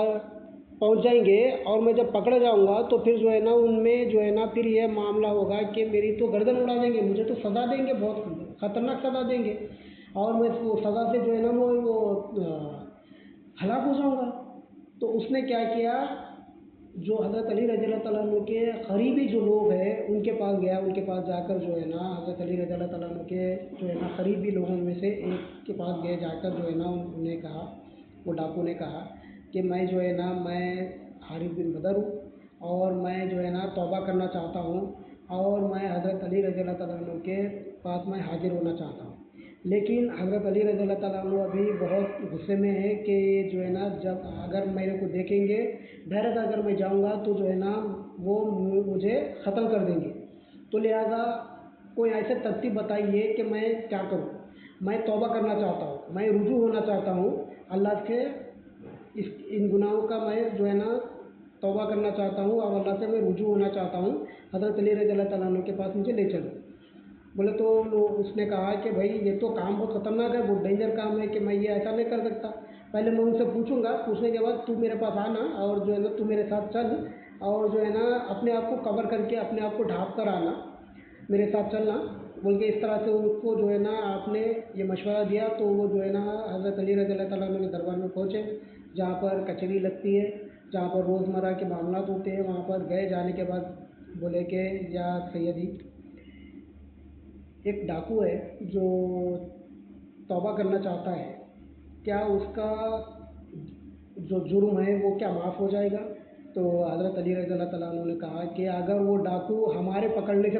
پہنچ جائیں گے اور میں جب پکڑا جاؤں گا تو پھر جو ہے نا ان میں جو ہے نا پھر یہ معاملہ ہوگا کہ میری تو گردن اڑا دیں گے، مجھے تو سزا دیں گے، بہت خطرناک سزا دیں گے، اور میں وہ سزا سے جو ہے نا وہ ہلاک ہو جاؤں گا۔ تو اس نے کیا کیا، جو حضرت علی رضی اللہ تعالیٰ عنہ کے قریبی جو لوگ ہیں ان کے پاس گیا، ان کے پاس جا کر جو ہے نا حضرت علی رضی اللہ تعالیٰ عنہ کے جو ہے نا قریبی لوگوں میں سے ایک کے پاس گئے، جا کر جو ہے نا انہوں نے کہا، وہ ڈاکو نے کہا کہ میں جو ہے نا میں حارث بن بدر ہوں اور میں جو ہے نا توبہ کرنا چاہتا ہوں اور میں حضرت علی رضی اللہ تعالیٰ عنہ کے پاس میں حاضر ہونا چاہتا ہوں۔ لیکن حضرت علی رضی اللہ تعالیٰ عنہ ابھی بہت غصے میں ہے کہ جو ہے نا جب اگر میرے کو دیکھیں گے، ڈائریکٹ اگر میں جاؤں گا تو جو ہے نا وہ مجھے ختم کر دیں گے، تو لہٰذا کوئی ایسے ترتیب بتائیے کہ میں کیا کروں۔ میں توبہ کرنا چاہتا ہوں، میں رجوع ہونا چاہتا ہوں اللہ سے، ان گناہوں کا میں جو ہے نا توبہ کرنا چاہتا ہوں اور اللہ سے میں رجوع ہونا چاہتا ہوں، حضرت علی رضی اللہ تعالیٰ عنہ کے پاس مجھے لے چلو۔ بولے تو اس نے کہا کہ بھائی یہ تو کام بہت خطرناک ہے، بہت ڈینجر کام ہے کہ میں یہ ایسا نہیں کر سکتا، پہلے میں ان سے پوچھوں گا، پوچھنے کے بعد تو میرے پاس آنا اور جو ہے نا تو میرے ساتھ چل اور جو ہے نا اپنے آپ کو کور کر کے اپنے آپ کو ڈھانپ کر آنا، میرے ساتھ چلنا، بول کے اس طرح سے ان کو جو ہے نا آپ نے یہ مشورہ دیا۔ تو وہ جو ہے نا حضرت علی رضی اللہ تعالیٰ عنہ کے دربار میں پہنچے، جہاں پر کچہری لگتی ہے، جہاں پر روزمرہ کے معاملات ہوتے ہیں، وہاں پر گئے۔ جانے کے بعد بولے کہ یا سیدی، ایک ڈاکو ہے جو توبہ کرنا چاہتا ہے، کیا اس کا جو جرم ہے وہ کیا معاف ہو جائے گا؟ تو حضرت علی رضی اللہ تعالیٰ عنہ نے کہا کہ اگر وہ ڈاکو ہمارے پکڑنے سے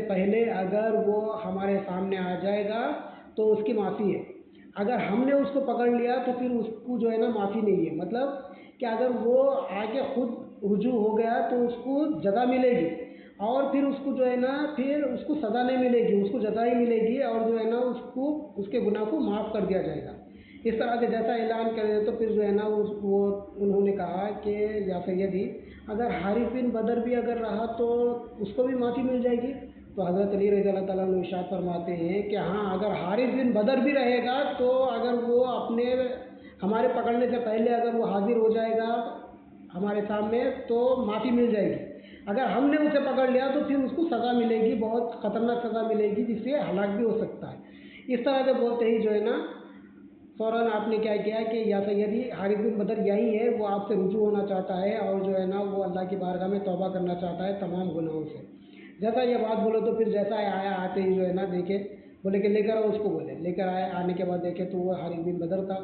پہلے اگر وہ ہمارے سامنے آ جائے گا تو اس کی معافی ہے، اگر ہم نے اس کو پکڑ لیا تو پھر اس کو جو ہے نا معافی نہیں ہے۔ مطلب کہ اگر وہ آگے خود رجوع ہو گیا تو اس کو جزا ملے گی، اور پھر اس کو جو ہے نا پھر اس کو سزا نہیں ملے گی، اس کو جزا ہی ملے گی، اور جو ہے نا اس کے گناہ کو معاف کر دیا جائے گا۔ اس طرح سے جیسا اعلان کرے تو پھر جو ہے نا وہ انہوں نے کہا کہ یا سیدی، اگر حارث بن بدر بھی اگر رہا تو اس کو بھی معافی مل جائے گی؟ تو حضرت علی رضی اللہ تعالیٰ عنہ ارشاد فرماتے ہیں کہ ہاں، اگر حارث بن بدر بھی رہے گا تو اگر وہ ہمارے پکڑنے سے پہلے اگر وہ حاضر ہو جائے گا ہمارے سامنے تو معافی مل جائے گی، اگر ہم نے اسے پکڑ لیا تو پھر اس کو سزا ملے گی، بہت خطرناک سزا ملے گی، جس سے ہلاک بھی ہو سکتا ہے۔ اس طرح سے بولتے ہی جو ہے نا फ़ौरन आपने क्या किया कि या सैयदी हारिस बिन बदर यही है, वो आपसे रुजू होना चाहता है और जो है ना वो अल्लाह की बारगाह में तौबा करना चाहता है तमाम गुनाहों से। जैसा ये बात बोलो तो फिर जैसा आया, आते ही जो है ना देखे, बोले कि लेकर आओ उसको, बोले लेकर आए। आने के बाद देखे तो वो हारिस बिन बदर था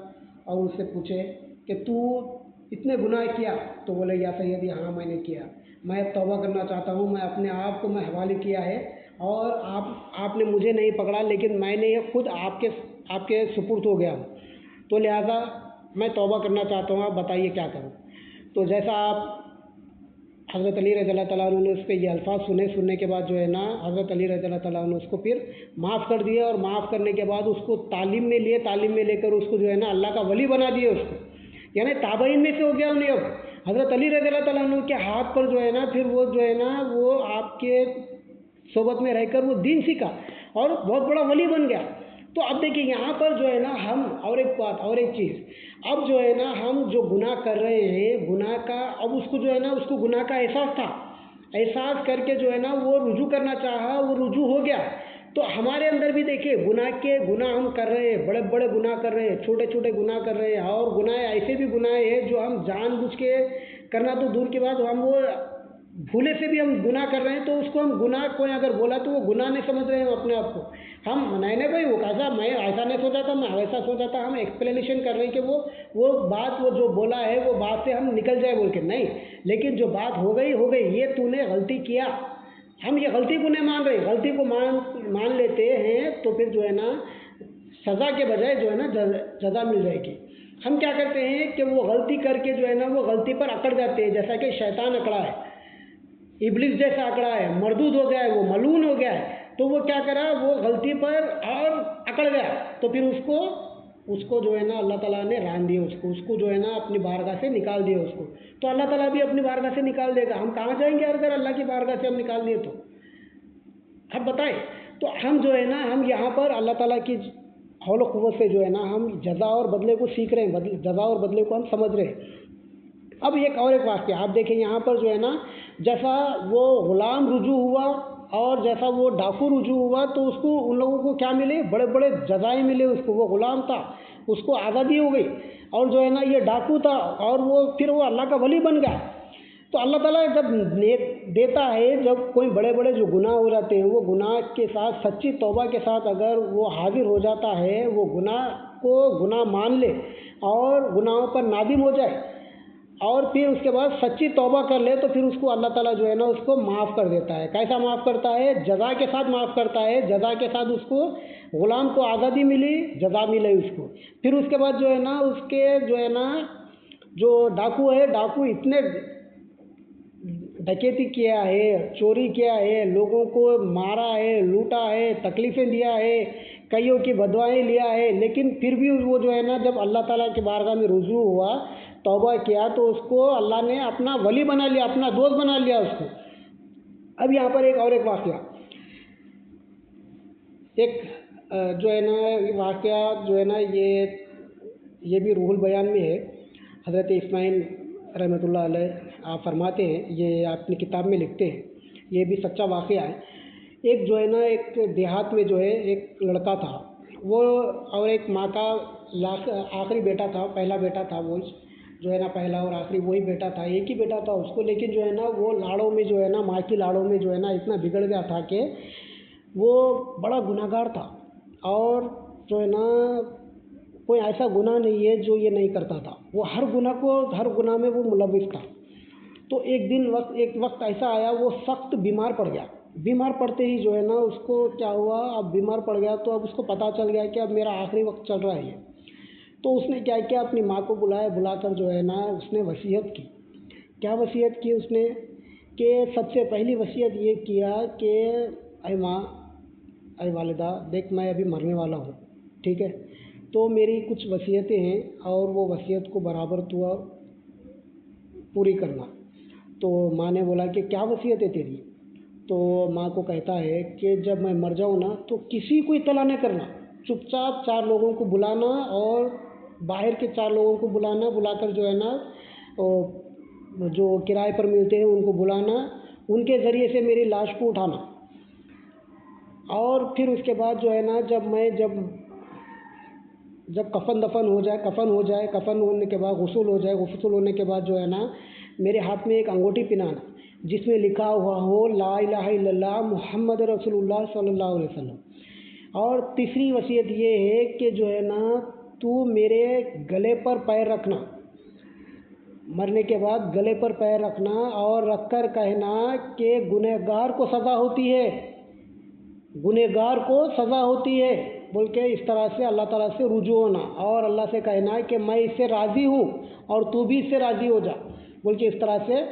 और उससे पूछे कि तू इतने गुनाह किया? तो बोले या सैयदी हाँ मैंने किया, मैं तौबा करना चाहता हूँ, मैं अपने आप को मैं हवाले किया है और आपने मुझे नहीं पकड़ा, लेकिन मैंने ये खुद आपके आपके सुपुर्द हो गया हूँ, तो लिहाजा मैं तौबा करना चाहता हूँ, आप बताइए क्या करूँ। तो जैसा आप हज़रत अली रज़ी अल्लाह तआला अन्हु ने उस पर ये अल्फाज सुनने के बाद जो है ना हज़रत अली रज़ी अल्लाह तआला अन्हु उसको फिर माफ़ कर दिए और माफ़ करने के बाद उसको तालीम में लिए, तालीम में लेकर उसको जो है ना अल्लाह का वली बना दिए उसको, यानी ताबईन में से हो गया उन्हें। अब हज़रत अली रज़ी अल्लाह तआला अन्हु के हाथ पर जो है ना फिर वो जो है ना वो आपके सोबत में रहकर वो दीन सीखा और बहुत बड़ा वली बन गया। तो अब देखिए यहाँ पर जो है ना हम और एक बात और एक चीज़, अब जो है ना हम जो गुनाह कर रहे हैं, गुनाह का अब उसको जो है ना उसको गुनाह का एहसास था, एहसास करके जो है ना वो रुजू करना चाहा, वो रुजू हो गया। तो हमारे अंदर भी देखिए गुनाह हम कर रहे हैं, बड़े बड़े गुनाह कर रहे हैं, छोटे छोटे गुनाह कर रहे हैं और गुनाह ऐसे भी गुनाह है जो हम जानबूझ के करना तो दूर की बात, हम वो भूले से भी हम गुनाह कर रहे हैं, तो उसको हम गुनाह, कोई अगर बोला तो वो गुनाह नहीं समझ रहे हैं हम अपने आप को। हम नहीं भाई वो कैसा, मैं ऐसा नहीं सोचा था, मैं वैसा सोचा था, हम एक्सप्लेनेशन कर रहे हैं कि वो बात वो जो बोला है वो बात से हम निकल जाए बोल के नहीं, लेकिन जो बात हो गई, ये तूने गलती किया, हम ये गलती को नहीं मान रहे, गलती को मान लेते हैं तो फिर जो है ना सज़ा के बजाय जो है ना सज़ा मिल जाएगी। हम क्या करते हैं कि वो गलती करके जो है ना वो गलती पर अकड़ जाते हैं, जैसा कि शैतान अकड़ा है, इब्लिस जैसा आंकड़ा है, मरदूद हो गया है, वो मलून हो गया है, तो वो क्या करा, वो गलती पर और अकड़ गया, तो फिर उसको जो है ना अल्लाह ताला ने रान दिया, उसको जो है ना अपनी बारगाह से निकाल दिया उसको। तो अल्लाह ताला भी अपनी बारगाह से निकाल देगा। हम कहाँ जाएंगे अगर अल्लाह की बारगाह से हम निकाल दिए तो? अब बताएं। तो हम जो है ना हम यहाँ पर अल्लाह ताला की हौल व क़ुव्वत से जो है ना हम जज़ा और बदले को सीख रहे हैं, जज़ा और बदले को हम समझ रहे हैं। अब एक और एक वाक़या आप देखें यहाँ पर जो है ना, जैसा वो ग़ुलाम रुजू हुआ और जैसा वो डाकू रुजू हुआ, तो उसको उन लोगों को क्या मिले, बड़े बड़े जज़ाएँ मिले उसको। वो ग़ुलाम था, उसको आज़ादी हो गई, और जो है ना ये डाकू था और वो फिर वो अल्लाह का वली बन गया। तो अल्लाह ताला जब देता है, जब कोई बड़े बड़े जो गुनाह हो जाते हैं, वो गुनाह के साथ सच्ची तौबा के साथ अगर वो हाजिर हो जाता है, वो गुनाह मान ले और गुनाहों पर नादिम हो जाए और फिर उसके बाद सच्ची तौबा कर ले, तो फिर उसको अल्लाह ताला जो है ना उसको माफ़ कर देता है। कैसा माफ़ करता है? जज़ा के साथ माफ़ करता है। जज़ा के साथ उसको ग़ुलाम को आज़ादी मिली, जज़ा मिली उसको। फिर उसके बाद जो है ना उसके जो है ना जो डाकू है, डाकू इतने डकैती किया है, चोरी किया है, लोगों को मारा है, लूटा है, तकलीफ़ें दिया है, कईयों की बदुआएँ लिया है, लेकिन फिर भी वो जो है ना जब अल्लाह ताला की बारगाह में रुजू हुआ, तौबा किया, तो उसको अल्लाह ने अपना वली बना लिया, अपना दोस्त बना लिया उसको। अब यहाँ पर एक और एक वाक़या, एक जो है ना वाक़या जो है ना ये भी रूहुल बयान में है। हज़रत इस्माइल रहमतुल्लाह अलैह आप फरमाते हैं, ये अपनी किताब में लिखते हैं, ये भी सच्चा वाक़या है। एक जो है ना एक देहात में जो है एक लड़का था, वो और एक माँ का आखिरी बेटा था, पहला बेटा था वो, जो है ना पहला और आखिरी वही बेटा था, एक ही बेटा था उसको, लेकिन जो है ना वो लाड़ों में जो है ना माँ की लाड़ों में जो है ना इतना बिगड़ गया था कि वो बड़ा गुनहगार था और जो है ना कोई ऐसा गुनाह नहीं है जो ये नहीं करता था, वो हर गुनाह में वो मुलविस था। तो एक वक्त ऐसा आया, वो सख्त बीमार पड़ गया। बीमार पड़ते ही जो है ना उसको क्या हुआ, अब बीमार पड़ गया तो अब उसको पता चल गया कि अब मेरा आखिरी वक्त चल रहा है ये। तो उसने क्या किया, अपनी माँ को बुलाकर जो है ना उसने वसीयत की। क्या वसीयत की उसने कि सबसे पहली वसीयत ये किया कि अय माँ, अय वालिदा, देख मैं अभी मरने वाला हूँ, ठीक है, तो मेरी कुछ वसीयतें हैं और वो वसीयत को बराबर तू पूरी करना। तो माँ ने बोला कि क्या वसीयत है तेरी? तो माँ को कहता है कि जब मैं मर जाऊँ ना तो किसी को इत्तला नहीं करना, चुपचाप 4 लोगों को बुलाना और बाहर के 4 लोगों को बुलाकर जो है ना जो किराए पर मिलते हैं उनको बुलाना, उनके ज़रिए से मेरी लाश को उठाना। और फिर उसके बाद जो है ना जब जब कफन दफन हो जाए, कफन होने के बाद गुस्ल हो जाए, गुस्ल होने के बाद जो है ना मेरे हाथ में एक अंगूठी पहनाना जिसमें लिखा हुआ हो ला इलाहा इल्लल्लाह मुहम्मद रसूलुल्लाह सल्लल्लाहु अलैहि वसल्लम। और तीसरी वसीयत ये है कि जो है ना तू मेरे गले पर पैर रखना, मरने के बाद गले पर पैर रखना और रख कर कहना कि गुनहगार को सज़ा होती है, गुनहगार को सज़ा होती है बोल के इस तरह से अल्लाह ताला से रुजू होना और अल्लाह से कहना कि मैं इससे राज़ी हूँ और तू भी इससे राज़ी हो जा बोल के इस तरह से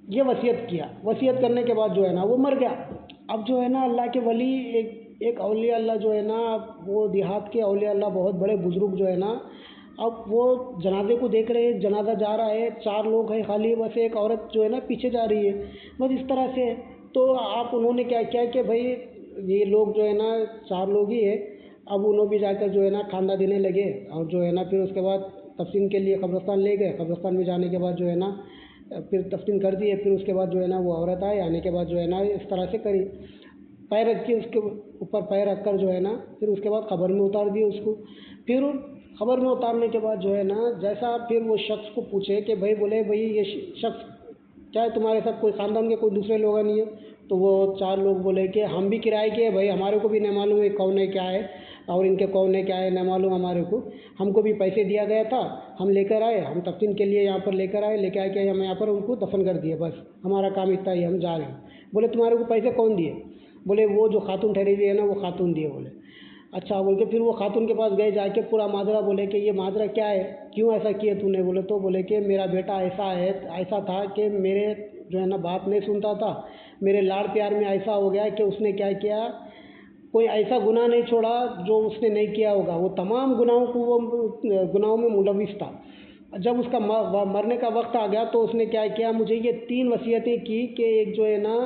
ये वसीयत किया। वसीयत करने के बाद जो है ना वो मर गया। अब जो है ना अल्लाह के वली एक औलिया अल्लाह जो है ना, वो देहात के औलिया अल्लाह बहुत बड़े बुज़ुर्ग जो है ना, अब वो जनाजे को देख रहे हैं, जनाजा जा रहा है, 4 लोग हैं खाली, बस एक औरत जो है ना पीछे जा रही है, बस इस तरह से। तो आप उन्होंने क्या किया कि भाई ये लोग जो है ना 4 लोग ही है, अब उन्होंने भी जाकर जो है ना खांदा देने लगे और जो है ना फिर उसके बाद तफसीन के लिए कब्रिस्तान ले गए। कब्रिस्तान में जाने के बाद जो है ना फिर तफसीन कर दिए। फिर उसके बाद जो है ना वो औरत आई, आने के बाद जो है ना इस तरह से करी, पैर रख के उसके ऊपर पैर रख कर जो है ना फिर उसके बाद क़ब्र में उतार दिए उसको। फिर क़ब्र में उतारने के बाद जो है ना जैसा फिर वो शख्स को पूछे कि भाई बोले भाई ये शख्स क्या है तुम्हारे साथ, कोई ख़ानदान के कोई दूसरे लोग नहीं है? तो वो 4 लोग बोले कि हम भी किराए के हैं भाई, हमारे को भी नहीं मालूम है कौन है क्या है और इनके कौन है क्या है नहीं मालूम हमारे को, हमको भी पैसे दिया गया था, हम लेकर आए, हम तफ्तीन के लिए यहाँ पर लेकर आए, लेकर आके हम यहाँ पर उनको दफन कर दिए, बस हमारा काम इतना ही, हम जा रहे हैं। बोले तुम्हारे को पैसे कौन दिए? बोले वो जो खातून ठहरी हुई है ना वो खातून दिए। बोले अच्छा बोल के फिर वो खातून के पास गए, जाके पूरा माजरा बोले कि ये माजरा क्या है, क्यों ऐसा किया तूने? बोले तो बोले कि मेरा बेटा ऐसा था कि मेरे जो है ना बात नहीं सुनता था, मेरे लाड़ प्यार में ऐसा हो गया कि उसने क्या किया, कोई ऐसा गुनाह नहीं छोड़ा जो उसने नहीं किया होगा, वो तमाम गुनाहों में मुलविस था। जब उसका मरने का वक्त आ गया तो उसने क्या किया, मुझे ये 3 वसीयतें की कि एक जो है ना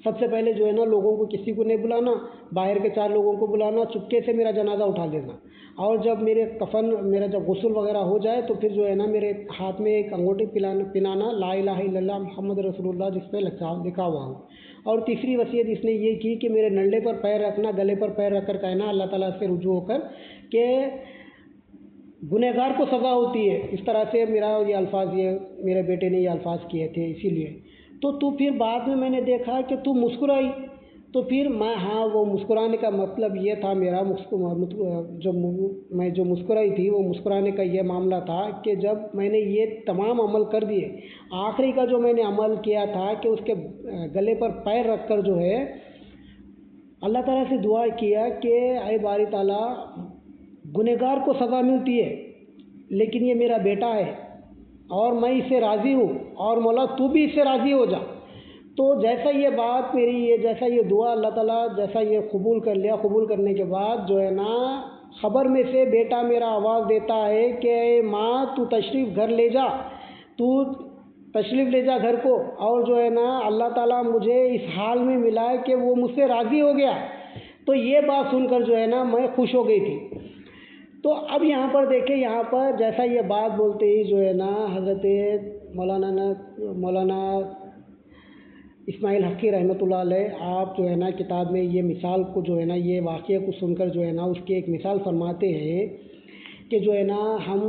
सबसे पहले जो है ना लोगों को किसी को नहीं बुलाना, बाहर के 4 लोगों को बुलाना, चुपके से मेरा जनाजा उठा लेना, और जब मेरा जब गुस्ल वगैरह हो जाए तो फिर जो है ना मेरे हाथ में एक अंगूठी पिनाना ला इलाहा इल्लल्लाह मुहम्मद रसूलुल्लाह जिस पे लिखा हुआ हो। और तीसरी वसीयत इसने ये की कि मेरे नल्ले पर पैर रखना, गले पर पैर रख कर कहना अल्लाह ताला से रुजू होकर कि गुनहगार को सज़ा होती है। इस तरह से मेरे बेटे ने ये अल्फाज किए थे। इसीलिए तो फिर बाद में मैंने देखा कि तू मुस्कुराई, तो फिर वो मुस्कुराने का मतलब ये था मेरा मैं जो मुस्कुराई थी वो मुस्कुराने का ये मामला था कि जब मैंने ये तमाम अमल कर दिए, आखिरी का जो मैंने अमल किया था कि उसके गले पर पैर रख कर जो है अल्लाह ताला से दुआ किया कि ऐ बारी ताला गुनहगार को सज़ा मिलती है लेकिन ये मेरा बेटा है और मैं इससे राज़ी हूँ और मौला तू भी इससे राज़ी हो जा। तो जैसा ये बात मेरी जैसा ये दुआ अल्लाह ताला जैसा ये कबूल कर लिया, कबूल करने के बाद जो है ना ख़बर में से बेटा मेरा आवाज़ देता है कि माँ तू तशरीफ़ घर ले जा, तू तशरीफ़ ले जा घर को, और जो है ना अल्लाह ताला मुझे इस हाल में मिला है कि वो मुझसे राज़ी हो गया। तो ये बात सुनकर जो है ना मैं खुश हो गई थी। तो अब यहाँ पर देखें, यहाँ पर जैसा ये बात बोलते ही जो है ना हज़रत मौलाना इस्माइल हक़ी रहमतुल्लाह अलैह आप जो है ना किताब में ये मिसाल को जो है ना ये वाक़या को सुनकर जो है ना उसकी एक मिसाल फरमाते हैं कि जो है ना हम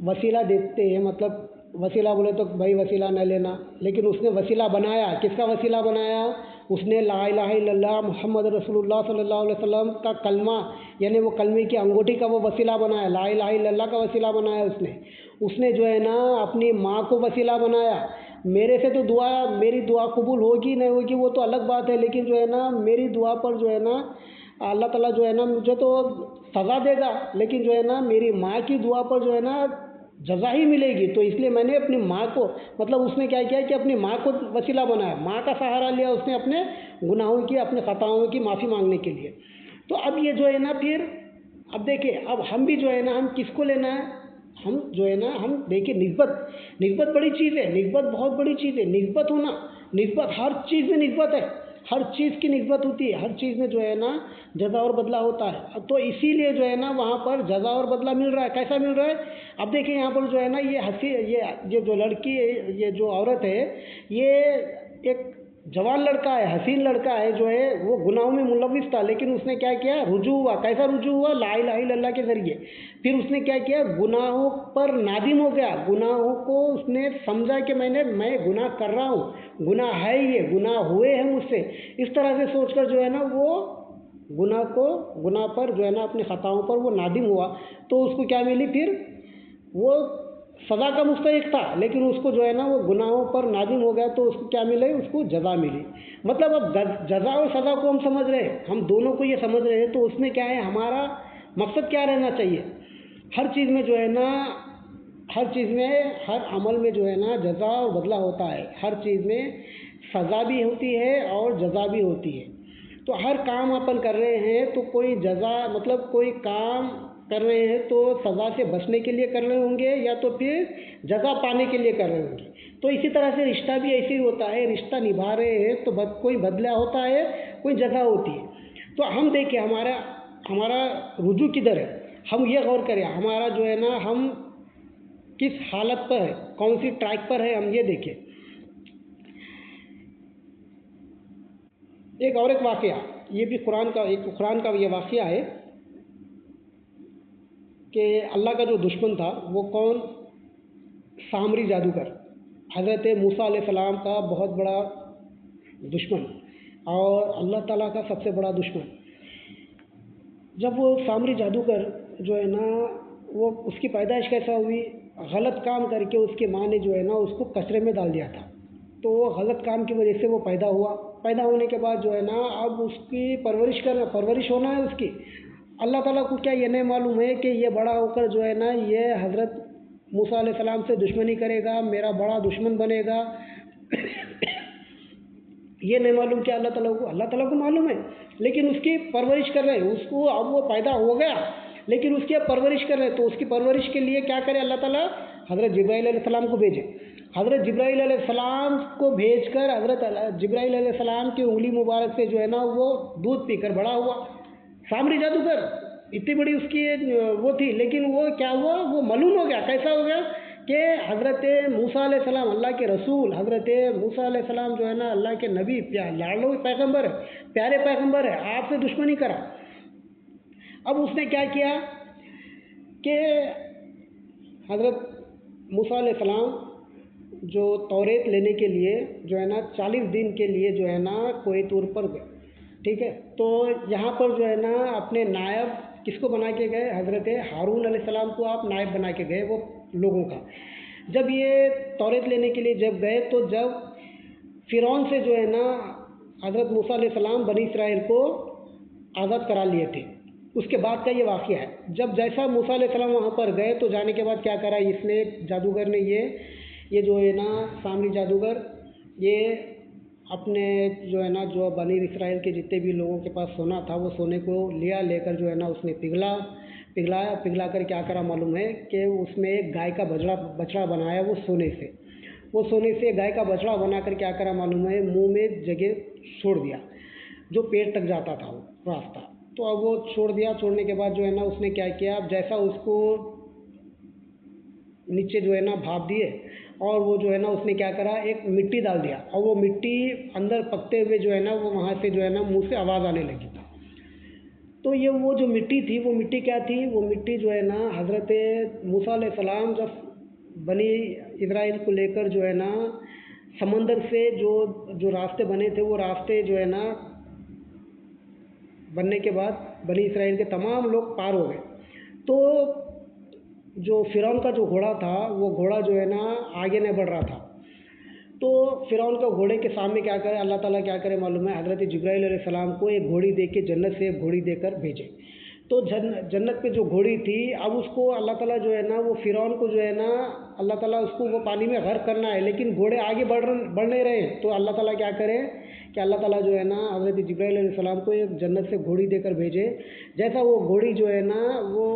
वसीला देखते हैं, मतलब वसीला बोले तो भाई वसीला न लेना, लेकिन उसने वसीला बनाया। किसका वसीला बनाया? उसने ला इलाहा इल्लल्लाह मुहम्मद रसूलुल्लाह सल्लल्लाहु अलैहि वसल्लम का कलमा यानी वो कलमे की अंगूठी का वो वसीला बनाया, ला इलाहा इल्लल्लाह का वसीला बनाया उसने जो है ना अपनी माँ को वसीला बनाया। मेरे से तो मेरी दुआ कबूल होगी नहीं होगी वो तो अलग बात है, लेकिन जो है ना मेरी दुआ पर जो है ना अल्लाह ताला जो है ना मुझे तो सज़ा देगा, लेकिन जो है ना मेरी माँ की दुआ पर जो है ना जज़ा ही मिलेगी। तो इसलिए मैंने अपनी माँ को, मतलब उसने क्या किया कि अपनी माँ को वसीला बनाया, माँ का सहारा लिया उसने अपने गुनाहों की, अपने ख़ताओं की माफ़ी मांगने के लिए। तो अब ये जो है ना फिर अब देखिए, अब हम भी जो है ना हम किसको लेना है, हम जो है ना हम देखिए निस्बत बड़ी चीज़ है, निस्बत बहुत बड़ी चीज़ है, निस्बत होना, निस्बत हर चीज़ में निस्बत है, हर चीज़ की निस्बत होती है, हर चीज़ में जो है ना जज़ा और बदला होता है। तो इसीलिए जो है ना वहाँ पर जज़ा और बदला मिल रहा है। कैसा मिल रहा है? अब देखिए यहाँ पर जो है ना ये जो लड़की है, ये जो औरत है, ये एक जवान लड़का है, हसीन लड़का है जो है वो गुनाहों में मुलविस था, लेकिन उसने क्या किया, रुजू हुआ। कैसा रुजू हुआ? ला इलाहा इल्लल्लाह के ज़रिए। फिर उसने क्या किया, गुनाहों पर नादिम हो गया, गुनाहों को उसने समझा कि मैं गुनाह कर रहा हूँ, गुनाह है, ये गुनाह हुए हैं मुझसे। इस तरह से सोचकर जो है ना वो गुनाह पर जो है ना अपने ख़ताओं पर वो नादिम हुआ। तो उसको क्या मिली फिर? वो सज़ा का मुस्तहिक था, लेकिन उसको जो है ना वो गुनाहों पर नादिम हो गया, तो उसको क्या मिले? उसको जज़ा मिली। मतलब अब जज़ा और सज़ा को हम समझ रहे हैं, हम दोनों को ये समझ रहे हैं, तो उसमें क्या है, हमारा मकसद क्या रहना चाहिए? हर चीज़ में जो है ना, हर चीज़ में, हर अमल में जो है ना जज़ा और बदला होता है। हर चीज़ में सज़ा भी होती है और जज़ा भी होती है। तो हर काम अपन कर रहे हैं तो कोई जज़ा, मतलब कोई काम कर रहे हैं तो सज़ा से बचने के लिए कर रहे होंगे या तो फिर जज़ा पाने के लिए कर रहे होंगे। तो इसी तरह से रिश्ता भी ऐसे ही होता है, रिश्ता निभा रहे हैं तो कोई बदला होता है, कोई जज़ा होती है। तो हम देखें हमारा रुजू किधर है, हम ये गौर करें, हमारा जो है ना हम किस हालत पर है, कौन सी ट्रैक पर है, हम ये देखें। एक वाक़या, ये भी कुरान का ये वाक़या है कि अल्लाह का जो दुश्मन था वो कौन? सामरी जादूगर, हज़रत मूसा अलैहिस्सलाम का बहुत बड़ा दुश्मन और अल्लाह ताला का सबसे बड़ा दुश्मन। जब वो सामरी जादूगर जो है ना, वो उसकी पैदाइश कैसा हुई? गलत काम करके उसकी माँ ने जो है ना उसको कचरे में डाल दिया था। तो वो गलत काम की वजह से वो पैदा हुआ। पैदा होने के बाद जो है ना अब उसकी परवरिश होना है उसकी। अल्लाह ताला को क्या ये नहीं मालूम है कि ये बड़ा होकर जो है ना ये हज़रत मूसा अलैहिस्सलाम से दुश्मनी करेगा, मेरा बड़ा दुश्मन बनेगा? ये नहीं मालूम कि अल्लाह ताला को मालूम है, लेकिन उसकी परवरिश कर रहे हैं उसको। अब वो पैदा हो गया, लेकिन उसकी अब परवरिश कर रहे हैं, तो उसकी परवरिश के लिए क्या करे अल्लाह ताला? हज़रत जिब्राइल अलैहिस्सलाम को भेजे। हज़रत जिब्राइल अलैहिस्सलाम को भेजकर हज़रत जिब्राइल अलैहिस्सलाम की उंगली मुबारक से जो है ना वो दूध पीकर बड़ा हुआ। सामरी जादूगर, इतनी बड़ी उसकी वो थी, लेकिन वो क्या हुआ? वो मालूम हो गया। कैसा हो गया कि हज़रत मूसा अलैहिस्सलाम, अल्लाह के रसूल हज़रत मूसा अलैहिस्सलाम जो है ना अल्लाह के नबी, लाडलो पैगम्बर है, प्यारे पैगम्बर है, आपसे दुश्मनी करा। अब उसने क्या किया कि हज़रत मूसा अलैहिस्सलाम जो तौरेत लेने के लिए जो है ना 40 दिन के लिए जो है ना कोई तूर पर गए, ठीक है। तो यहाँ पर जो है ना अपने नायब किसको बना के गए? हज़रत हारून अलैहिस्सलाम को आप नायब बना के गए वो लोगों का। जब ये तौरेत लेने के लिए जब गए, तो जब फ़िरौन से जो है ना हज़रत मूसा अलैहिस्सलाम बनी इसराइल को आज़ाद करा लिए थे, उसके बाद का ये वाक़या है। जब जैसा मूसा अलैहिस्सलाम वहाँ पर गए तो जाने के बाद क्या करा इसने, जादूगर ने, ये जो है ना सामरी जादूगर, ये अपने जो है ना जो बनी इसराइल के जितने भी लोगों के पास सोना था वो सोने को लेकर जो है ना उसने पिघला कर क्या करा मालूम है कि उसमें एक गाय का बछड़ा बनाया वो सोने से गाय का बछड़ा बनाकर क्या करा मालूम है, मुंह में जगह छोड़ दिया जो पेट तक जाता था वो रास्ता। तो अब वो छोड़ दिया, छोड़ने के बाद जो है ना उसने क्या किया, अब जैसा उसको नीचे जो है ना भाप दिए, और वो जो है ना उसने क्या करा, एक मिट्टी डाल दिया, और वो मिट्टी अंदर पकते हुए जो है ना वो वहाँ से जो है ना मुंह से आवाज़ आने लगी। तो ये वो जो मिट्टी थी, वो मिट्टी क्या थी? वो मिट्टी जो है ना हज़रत मूसा अलैहिस्सलाम जब बनी इज़राइल को लेकर जो है ना समंदर से जो रास्ते बने थे, वो रास्ते जो है ना बनने के बाद बनी इसराइल के तमाम लोग पार हो गए। तो जो फ़िरौन का जो घोड़ा था, वो घोड़ा जो है ना आगे नहीं बढ़ रहा था। तो फ़िरौन का घोड़े के सामने क्या करे अल्लाह ताला, क्या करे मालूम है? हज़रत जिब्राइल अलैहिस्सलाम को एक घोड़ी दे के, जन्नत से एक घोड़ी देकर भेजे। तो जन्नत पे जो घोड़ी थी, अब उसको अल्लाह ताला जो है ना वो फ़िरौन को जो है ना अल्लाह ताला उसको वो पानी में गर्क करना है, लेकिन घोड़े आगे बढ़ नहीं रहे हैं। तो अल्लाह ताला क्या करे कि अल्लाह ताला जो है ना हज़रत जिब्राइल अलैहिस्सलाम को एक जन्नत से घोड़ी देकर भेजे। जैसा वो घोड़ी जो है ना वो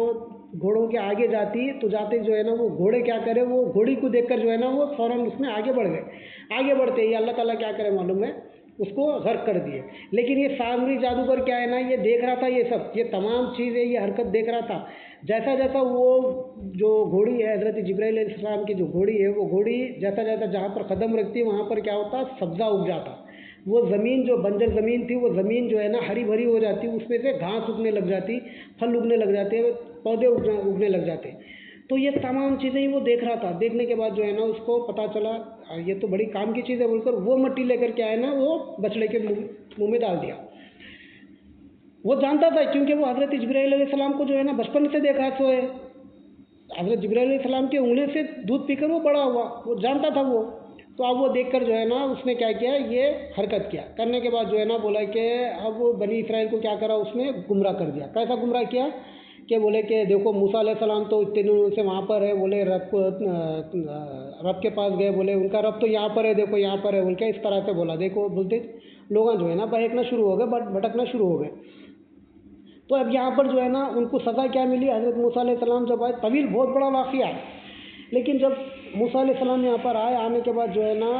घोड़ों के आगे जाती, तो जाते जो है ना वो घोड़े क्या करे, वो घोड़ी को देखकर जो है ना वो फ़ौरन उसमें आगे बढ़ गए। आगे बढ़ते ही अल्लाह ताला क्या करे मालूम है? उसको गर्क कर दिए। लेकिन ये सामरी जादूगर क्या है ना, ये देख रहा था, ये तमाम चीज़ें, ये हरकत देख रहा था। जैसा जैसा वो जो घोड़ी है हज़रत जिब्राइल अलैहिस्सलाम की जो घोड़ी है, वो घोड़ी जैसा जैसा जहाँ पर कदम रखती है वहाँ पर क्या होता, सब्ज़ा उग जाता। وہ زمین جو بنجر زمین تھی وہ زمین جو ہے نا ہری بھری ہو جاتی، اس میں سے گھاس اگنے لگ جاتی، پھل اگنے لگ جاتے، پودے اگنے لگ جاتے۔ تو یہ تمام چیزیں ہی وہ دیکھ رہا تھا۔ دیکھنے کے بعد جو ہے نا اس کو پتہ چلا یہ تو بڑی کام کی چیز ہے بول کر وہ مٹی لے کر کے آئے نا، وہ بچڑے کے منہ میں ڈال دیا۔ وہ جانتا تھا کیونکہ وہ حضرت جبرائیل علیہ السلام کو جو ہے نا بچپن سے دیکھا سوئے، حضرت جبرائیل علیہ السلام کے انگلی سے دودھ پی کر وہ بڑا ہوا، وہ جانتا تھا وہ۔ تو اب وہ دیکھ کر جو ہے نا اس نے کیا کیا، یہ حرکت کیا۔ کرنے کے بعد جو ہے نا بولا کہ اب بنی اسرائیل کو کیا کرا، اس نے گمراہ کر دیا۔ کیسا گمراہ کیا کہ بولے کہ دیکھو موسیٰ علیہ السلام تو اتنے دنوں سے وہاں پر ہے، بولے رب کے پاس گئے، بولے ان کا رب تو یہاں پر ہے، دیکھو یہاں پر ہے بول کے اس طرح سے بولا۔ دیکھو بولتے لوگ جو ہے نا بہکنا شروع ہو گئے، بھٹکنا شروع ہو گئے۔ تو اب یہاں پر جو ہے نا ان کو سزا کیا ملی، حضرت موسیٰ علیہ السلام جب آئے، طویل بہت بڑا واقعہ ہے، لیکن جب موسیٰ علیہ السلام یہاں پر آئے، آنے کے بعد جو ہے نا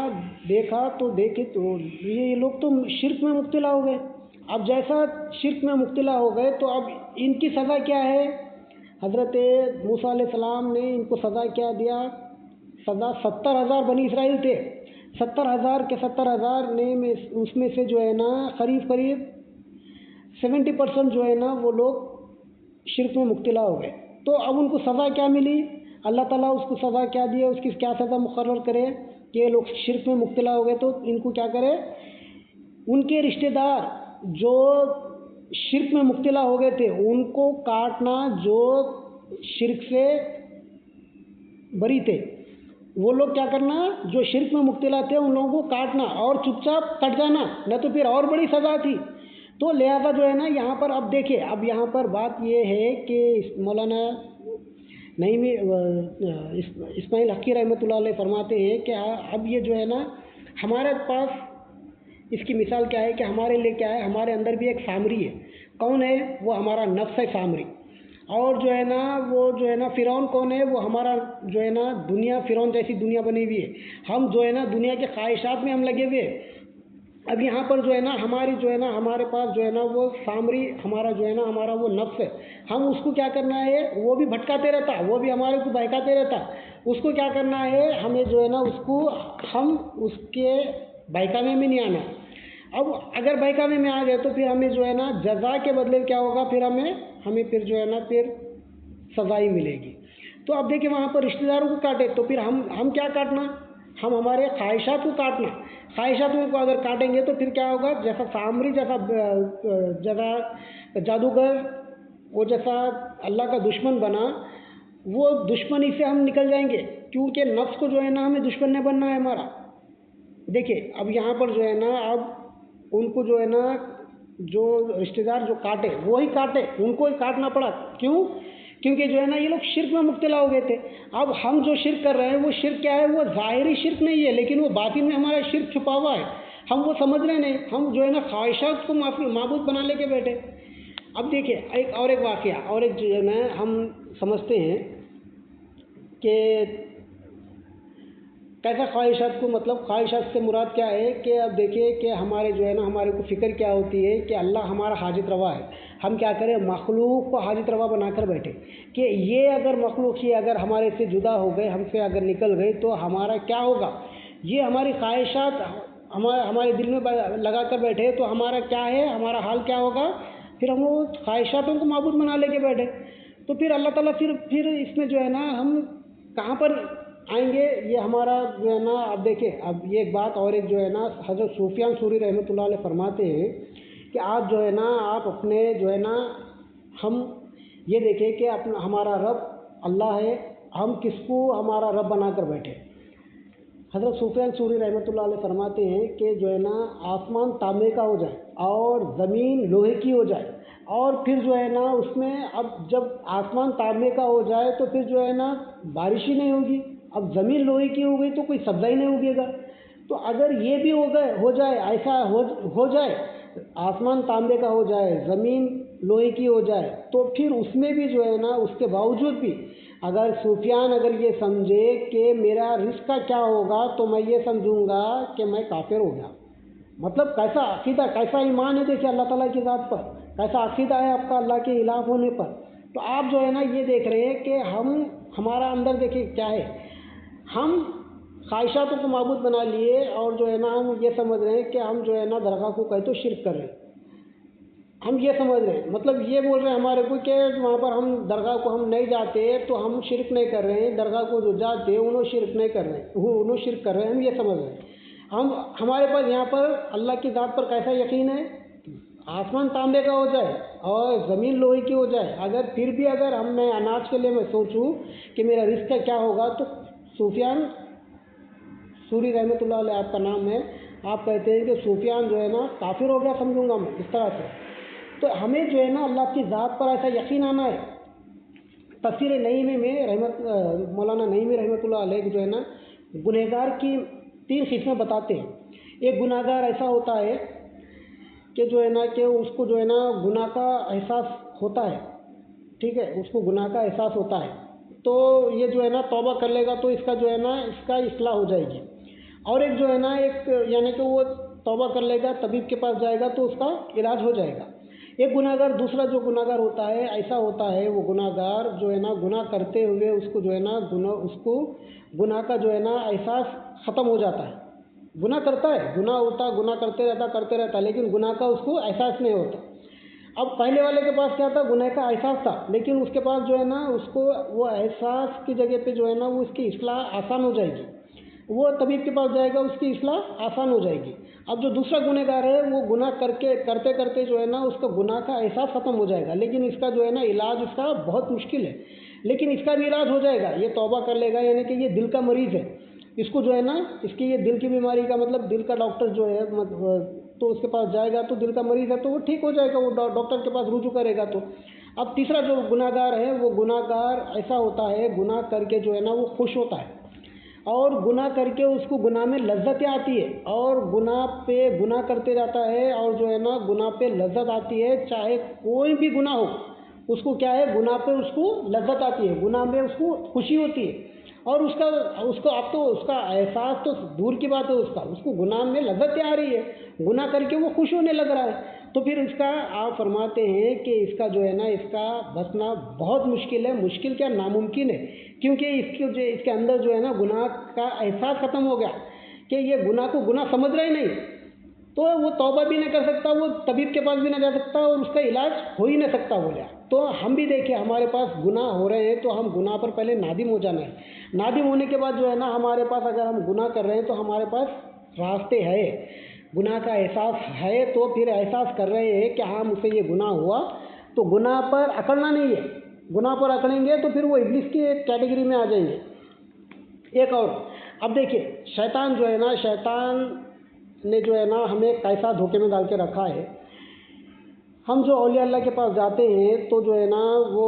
دیکھا تو یہ لوگ تو شرک میں مبتلا ہو گئے۔ اب جیسا شرک میں مبتلا ہو گئے تو اب ان کی سزا کیا ہے، حضرت موسیٰ علیہ السلام نے ان کو سزا کیا دیا، سزا 70,000 بنی اسرائیل تھے، 70,000 کے 70,000 نے اس میں سے جو ہے نا قریب 70% جو ہے نا وہ لوگ شرک میں مبتلا ہو گئے۔ تو اب ان کو سزا کیا ملی، اللہ تعالیٰ اس کو سزا کیا دیے، اس کی کیا سزا مقرر کرے کہ یہ لوگ شرک میں مبتلا ہو گئے تو ان کو کیا کرے، ان کے رشتہ دار جو شرک میں مبتلا ہو گئے تھے ان کو کاٹنا، جو شرک سے بری تھے وہ لوگ کیا کرنا، جو شرک میں مبتلا تھے ان لوگوں کو کاٹنا اور چپ چاپ کٹ جانا، نہ تو پھر اور بڑی سزا تھی۔ تو لہذا جو ہے نا یہاں پر اب دیکھیں، اب یہاں پر بات یہ ہے کہ مولانا نعیمی اسماعیل حقی رحمۃ اللہ علیہ فرماتے ہیں کہ اب یہ جو ہے نا ہمارے پاس اس کی مثال کیا ہے کہ ہمارے لیے کیا ہے، ہمارے اندر بھی ایک سامری ہے۔ کون ہے وہ؟ ہمارا نفس ہے سامری۔ اور جو ہے نا وہ جو ہے نا فرعون کون ہے، وہ ہمارا جو ہے نا دنیا، فرعون جیسی دنیا بنی ہوئی ہے۔ ہم جو ہے نا دنیا کے خواہشات میں ہم لگے ہوئے ہیں۔ اب یہاں پر جو ہے نا ہماری جو ہے نا ہمارے پاس جو ہے نا وہ سامری، ہمارا جو ہے نا ہمارا وہ نفس ہے، ہم اس کو کیا کرنا ہے، وہ بھی بھٹکاتے رہتا، وہ بھی ہمارے کو بہکاتے رہتا، اس کو کیا کرنا ہے، ہمیں جو ہے نا اس کو ہم اس کے بہکاوے میں نہیں آنا۔ اب اگر بہکاوے میں آ گئے تو پھر ہمیں جو ہے نا جزا کے بدلے کیا ہوگا، پھر ہمیں پھر جو ہے نا پھر سزا ہی ملے گی۔ تو اب دیکھیں وہاں پر رشتہ داروں کو کاٹے تو پھر ہم کیا کاٹنا، ہم ہمارے خواہشات کو کاٹنا، خواہشاتوں کو اگر کاٹیں گے تو پھر کیا ہوگا، جیسا سامری، جیسا جادوگر، وہ جیسا اللہ کا دشمن بنا، وہ دشمنی سے ہم نکل جائیں گے، کیونکہ نفس کو جو ہے نا ہمیں دشمن نہیں بننا ہے ہمارا۔ دیکھیں اب یہاں پر جو ہے نا اب ان کو جو ہے نا جو رشتہ دار جو کاٹے وہی کاٹے، ان کو ہی کاٹنا پڑا، کیوں؟ کیونکہ جو ہے نا یہ لوگ شرک میں مبتلا ہو گئے تھے۔ اب ہم جو شرک کر رہے ہیں وہ شرک کیا ہے، وہ ظاہری شرک نہیں ہے، لیکن وہ باطن میں ہمارا شرک چھپا ہوا ہے، ہم وہ سمجھ رہے نہیں، ہم جو ہے نا خواہشات کو معبود بنا لے کے بیٹھے۔ اب دیکھیں ایک واقعہ اور ایک جو ہے نا ہم سمجھتے ہیں کہ کیسا خواہشات کو، مطلب خواہشات سے مراد کیا ہے کہ اب دیکھیے کہ ہمارے جو ہے نا ہمارے کو فکر کیا ہوتی ہے کہ اللہ ہمارا حاجت روا ہے، ہم کیا کریں، مخلوق کو حاجت روا بنا کر بیٹھے کہ یہ اگر مخلوق ہی اگر ہمارے سے جدا ہو گئے، ہم سے اگر نکل گئی تو ہمارا کیا ہوگا، یہ ہماری خواہشات ہمارے دل میں لگا کر بیٹھے تو ہمارا کیا ہے، ہمارا حال کیا ہوگا، پھر ہم وہ خواہشاتوں کو معبود بنا لے کے بیٹھے تو پھر اللہ تعالیٰ پھر اس میں جو ہے نا ہم کہاں پر آئیں گے، یہ ہمارا جو ہے نا اب دیکھیں، اب یہ ایک بات اور ایک جو ہے نا حضرت سفیان ثوری رحمۃ اللہ علیہ فرماتے ہیں کہ آپ جو ہے نا آپ اپنے جو ہے نا ہم یہ دیکھیں کہ ہمارا رب اللہ ہے، ہم کس کو ہمارا رب بنا کر بیٹھے۔ حضرت سفیان ثوری رحمۃ اللہ علیہ فرماتے ہیں کہ جو ہے نا آسمان تانبے کا ہو جائے اور زمین لوہے کی ہو جائے، اور پھر جو ہے نا اس میں اب جب آسمان تانبے کا ہو جائے تو پھر جو ہے نا بارش ہی نہیں ہوگی، اب زمین لوہے کی ہو گئی تو کوئی سبزہ ہی نہیں اگے گا۔ تو اگر یہ بھی ہو جائے، ایسا ہو جائے، آسمان تانبے کا ہو جائے، زمین لوہے کی ہو جائے، تو پھر اس میں بھی جو ہے نا اس کے باوجود بھی اگر سفیان اگر یہ سمجھے کہ میرا رزق کا کیا ہوگا تو میں یہ سمجھوں گا کہ میں کافر ہو گیا۔ مطلب کیسا عقیدہ، کیسا ایمان ہے دیکھیے اللہ تعالیٰ کی ذات پر، کیسا عقیدہ ہے آپ کا اللہ کے الہ ہونے پر۔ تو آپ جو ہے نا یہ دیکھ رہے ہیں کہ ہمارا اندر دیکھیں کیا ہے، ہم ख्वाहिशातों को माबूद बना लिए और जो है ना हम ये समझ रहे हैं कि हम जो है ना दरगाह को कहे तो शिरक कर रहे हैं। हम ये समझ रहे हैं, मतलब ये बोल रहे हैं हमारे को कि वहाँ पर हम दरगाह को हम नहीं जाते तो हम शिरक नहीं कर रहे हैं, दरगाह को जो जाते हैं उन्होंने शिरक नहीं कर रहे हैं, वो उन्होंने शिरक कर रहे हैं, हम ये समझ रहे हैं। हमारे पास यहाँ पर अल्लाह की ज़ात पर कैसा यकीन है, आसमान तांबे का हो जाए और ज़मीन लोहे की हो जाए, अगर फिर भी अगर मैं अनाज के लिए मैं सोचूं कि मेरा रिस्क का क्या होगा, तो सुफियान सूरी रहमतुल्लाह अलैह आपका नाम है, आप कहते हैं कि सुफियान जो है ना काफिर हो गया समझूंगा मैं इस तरह से। तो हमें जो है ना अल्लाह की ज़ात पर ऐसा यकीन आना है। तफसीर नईमी में मौलाना नईमी रहमतुल्लाह अलैह जो है ना गुनहगार की 3 किस्में बताते हैं। एक गुनाहगार ऐसा होता है कि जो है ना कि उसको जो है ना गुनाह का एहसास होता है, ठीक है, उसको गुनाह का एहसास होता है, तो ये जो है ना तौबा कर लेगा तो इसका जो है ना इसका इस्लाह हो जाएगी। और एक जो है ना एक यानी कि वो तौबा कर लेगा, तबीब के पास जाएगा तो उसका इलाज हो जाएगा। एक गुनाहगार, दूसरा जो गुनाहगार होता है ऐसा होता है, वो गुनाहगार जो है ना गुनाह करते हुए उसको जो है ना उसको गुनाह का जो है ना एहसास ख़त्म हो जाता है। गुनाह करता है, गुनाह होता, गुनाह करते रहता, लेकिन गुनाह का उसको एहसास नहीं होता। अब पहले वाले के पास क्या था, गुनाह का एहसास था, लेकिन उसके पास जो है ना उसको वो एहसास की जगह पे जो है ना वो उसकी इस्लाह आसान हो जाएगी, वो तबीब के पास जाएगा, उसकी इस्लाह आसान हो जाएगी। अब जो दूसरा गुनहगार है वो गुनाह करते करते जो है ना उसका गुनाह का एहसास ख़त्म हो जाएगा, लेकिन इसका जो है ना इलाज इसका बहुत मुश्किल है, लेकिन इसका भी इलाज हो जाएगा। ये तौबा कर लेगा, यानी कि ये दिल का मरीज़ है, इसको जो है ना इसकी ये दिल की बीमारी का मतलब दिल का डॉक्टर जो है तो उसके पास जाएगा तो दिल का मरीज़ है तो वो ठीक हो जाएगा, वो डॉक्टर के पास रुजू करेगा। तो अब तीसरा जो गुनाहगार है, वो गुनाहगार ऐसा होता है, गुनाह करके जो है ना वो खुश होता है और गुनाह करके उसको गुनाह में लज्जत आती है और गुनाह पे गुनाह करते जाता है और जो है ना गुनाह पे लज्जत आती है, चाहे कोई भी गुनाह हो उसको क्या है, गुनाह पे उसको लज्जत आती है, गुनाह में उसको खुशी होती है और उसको अब तो उसका एहसास तो दूर की बात है, उसको गुनाह में लज्जत आ रही है, गुनाह करके वो खुश होने लग रहा है। तो फिर इसका आप फरमाते हैं कि इसका जो है ना इसका बचना बहुत मुश्किल है, मुश्किल क्या नामुमकिन है, क्योंकि इसके अंदर जो है ना गुनाह का एहसास ख़त्म हो गया कि ये गुनाह को गुनाह समझ रहा ही नहीं, तो वो तौबा भी नहीं कर सकता, वो तबीब के पास भी नहीं जा सकता और उसका इलाज हो ही नहीं सकता बोला। तो हम भी देखिए हमारे पास गुनाह हो रहे हैं तो हम गुनाह पर पहले नादिम हो जाना है, नादिम होने के बाद जो है ना हमारे पास अगर हम गुनाह कर रहे हैं तो हमारे पास रास्ते है, गुनाह का एहसास है, तो फिर एहसास कर रहे हैं कि हाँ मुझसे ये गुनाह हुआ, तो गुनाह पर अकड़ना नहीं है, गुनाह पर अकड़ेंगे तो फिर वो इब्लिस की एक कैटेगरी में आ जाएंगे। एक और अब देखिए शैतान जो है ना, शैतान ने जो है ना हमें कैसा धोखे में डाल के रखा है। हम जो औलिया अल्लाह के पास जाते हैं तो जो है ना वो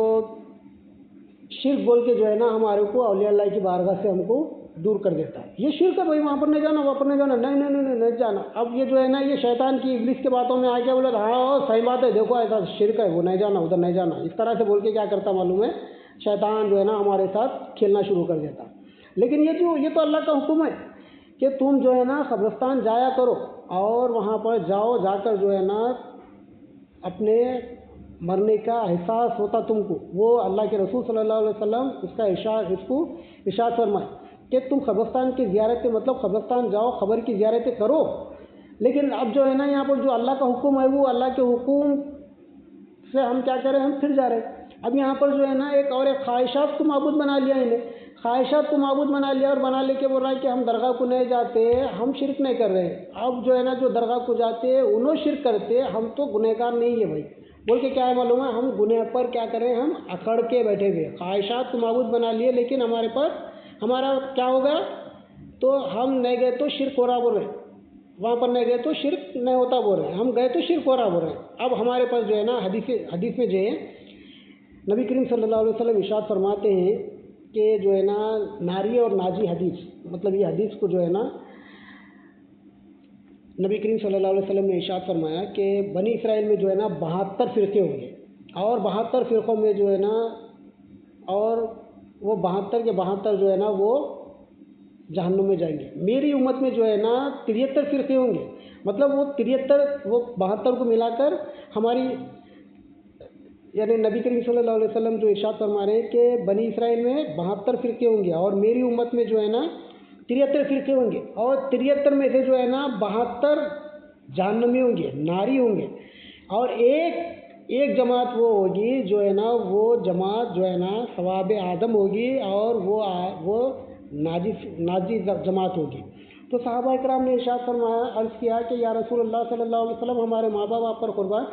शिर्क बोल के जो है ना हमारे को औलिया अल्लाह की बारगाह से हमको दूर कर देता है, ये शिर्क है भाई, वहाँ पर नहीं जाना, वहाँ पर नहीं जाना, नहीं जाना। अब ये जो है ना ये शैतान की इब्लिस के बातों में आके बोला हाँ सही बात है, देखो ऐसा शिर्क है, वो नहीं जाना, उधर नहीं जाना, इस तरह से बोल के क्या करता मालूम है, शैतान जो है ना हमारे साथ खेलना शुरू कर देता। लेकिन ये तो अल्लाह का हुक्म है कि तुम जो है ना कब्रिस्तान जाया करो और वहाँ पर जाओ, जाकर जो है ना अपने मरने का एहसास होता तुमको, वो अल्लाह के रसूल सल्लल्लाहु अलैहि वसल्लम उसका इरशाद फरमाए कि तुम कब्रिस्तान की ज़ियारत मतलब कब्रिस्तान जाओ, ख़बर की ज़ियारतें करो। लेकिन अब जो है ना यहाँ पर जो अल्लाह का हुक्म है वो अल्लाह के हुक्म से हम क्या करें, हम फिर जा रहे हैं। अब यहाँ पर जो है ना एक ख्वाहिशात को माबूद बना लिया इन्हें, ख्वाहिशात को माबूद बना लिया और बना लेके बोल रहा है कि हम दरगाह को नहीं जाते, हम शिरक नहीं कर रहे हैं। अब जो है ना जो दरगाह को जाते उन्होंने शिरक करते, हम तो गुनहगार नहीं है भाई बोल के क्या है मालूम है, हम गुनह पर क्या करें, हम अकड़ के बैठे हुए, ख्वाहिशात को माबूद बना लिए, लेकिन हमारे पास हमारा क्या होगा, तो हम नहीं गए तो शिरक हो रहा बोल रहे हैं, वहाँ पर नहीं गए तो शिरक नहीं होता बोल रहे हैं, हम गए तो शिरक हो रहा बोल रहे हैं। अब हमारे पास जो है ना हदीस में जो है नबी करीम सल्लल्लाहु अलैहि वसल्लम इरशाद फरमाते हैं कि जो है ना नारी और नाजी हदीस, मतलब ये हदीस को जो है ना नबी करीम सल्लल्लाहु अलैहि वसल्लम ने इरशाद फरमाया कि बनी इसराइल में जो है ना 72 फ़िरक़े होंगे और 72 फ़िरक़ों में जो है ना, और वो 72 के 72 जो है ना वो जहन्नुम में जाएंगे। मेरी उम्मत में जो है ना 73 फ़िरक़े होंगे, मतलब वो 73 वो 72 को मिलाकर हमारी यानी नबी करीम सल्लल्लाहु अलैहि वसल्लम जो इरशाद फरमा रहे हैं कि बनी इसराइल में 72 फ़िरक़े होंगे और मेरी उम्मत में जो है ना 73 फिरके होंगे, और 73 में से जो है ना 72 जहन्नमी होंगे, नारी होंगे, और एक जमात वो होगी जो है ना, वो जमात जो है ना सवाब आदम होगी, और वो नाजी जमात होगी। तो सहाबा इकराम ने इरशाद फरमाया, अर्ज़ किया कि या रसूलल्लाह सल्लल्लाहु अलैहि वसल्लम, हमारे माँ बाप आप पर कुर्बान,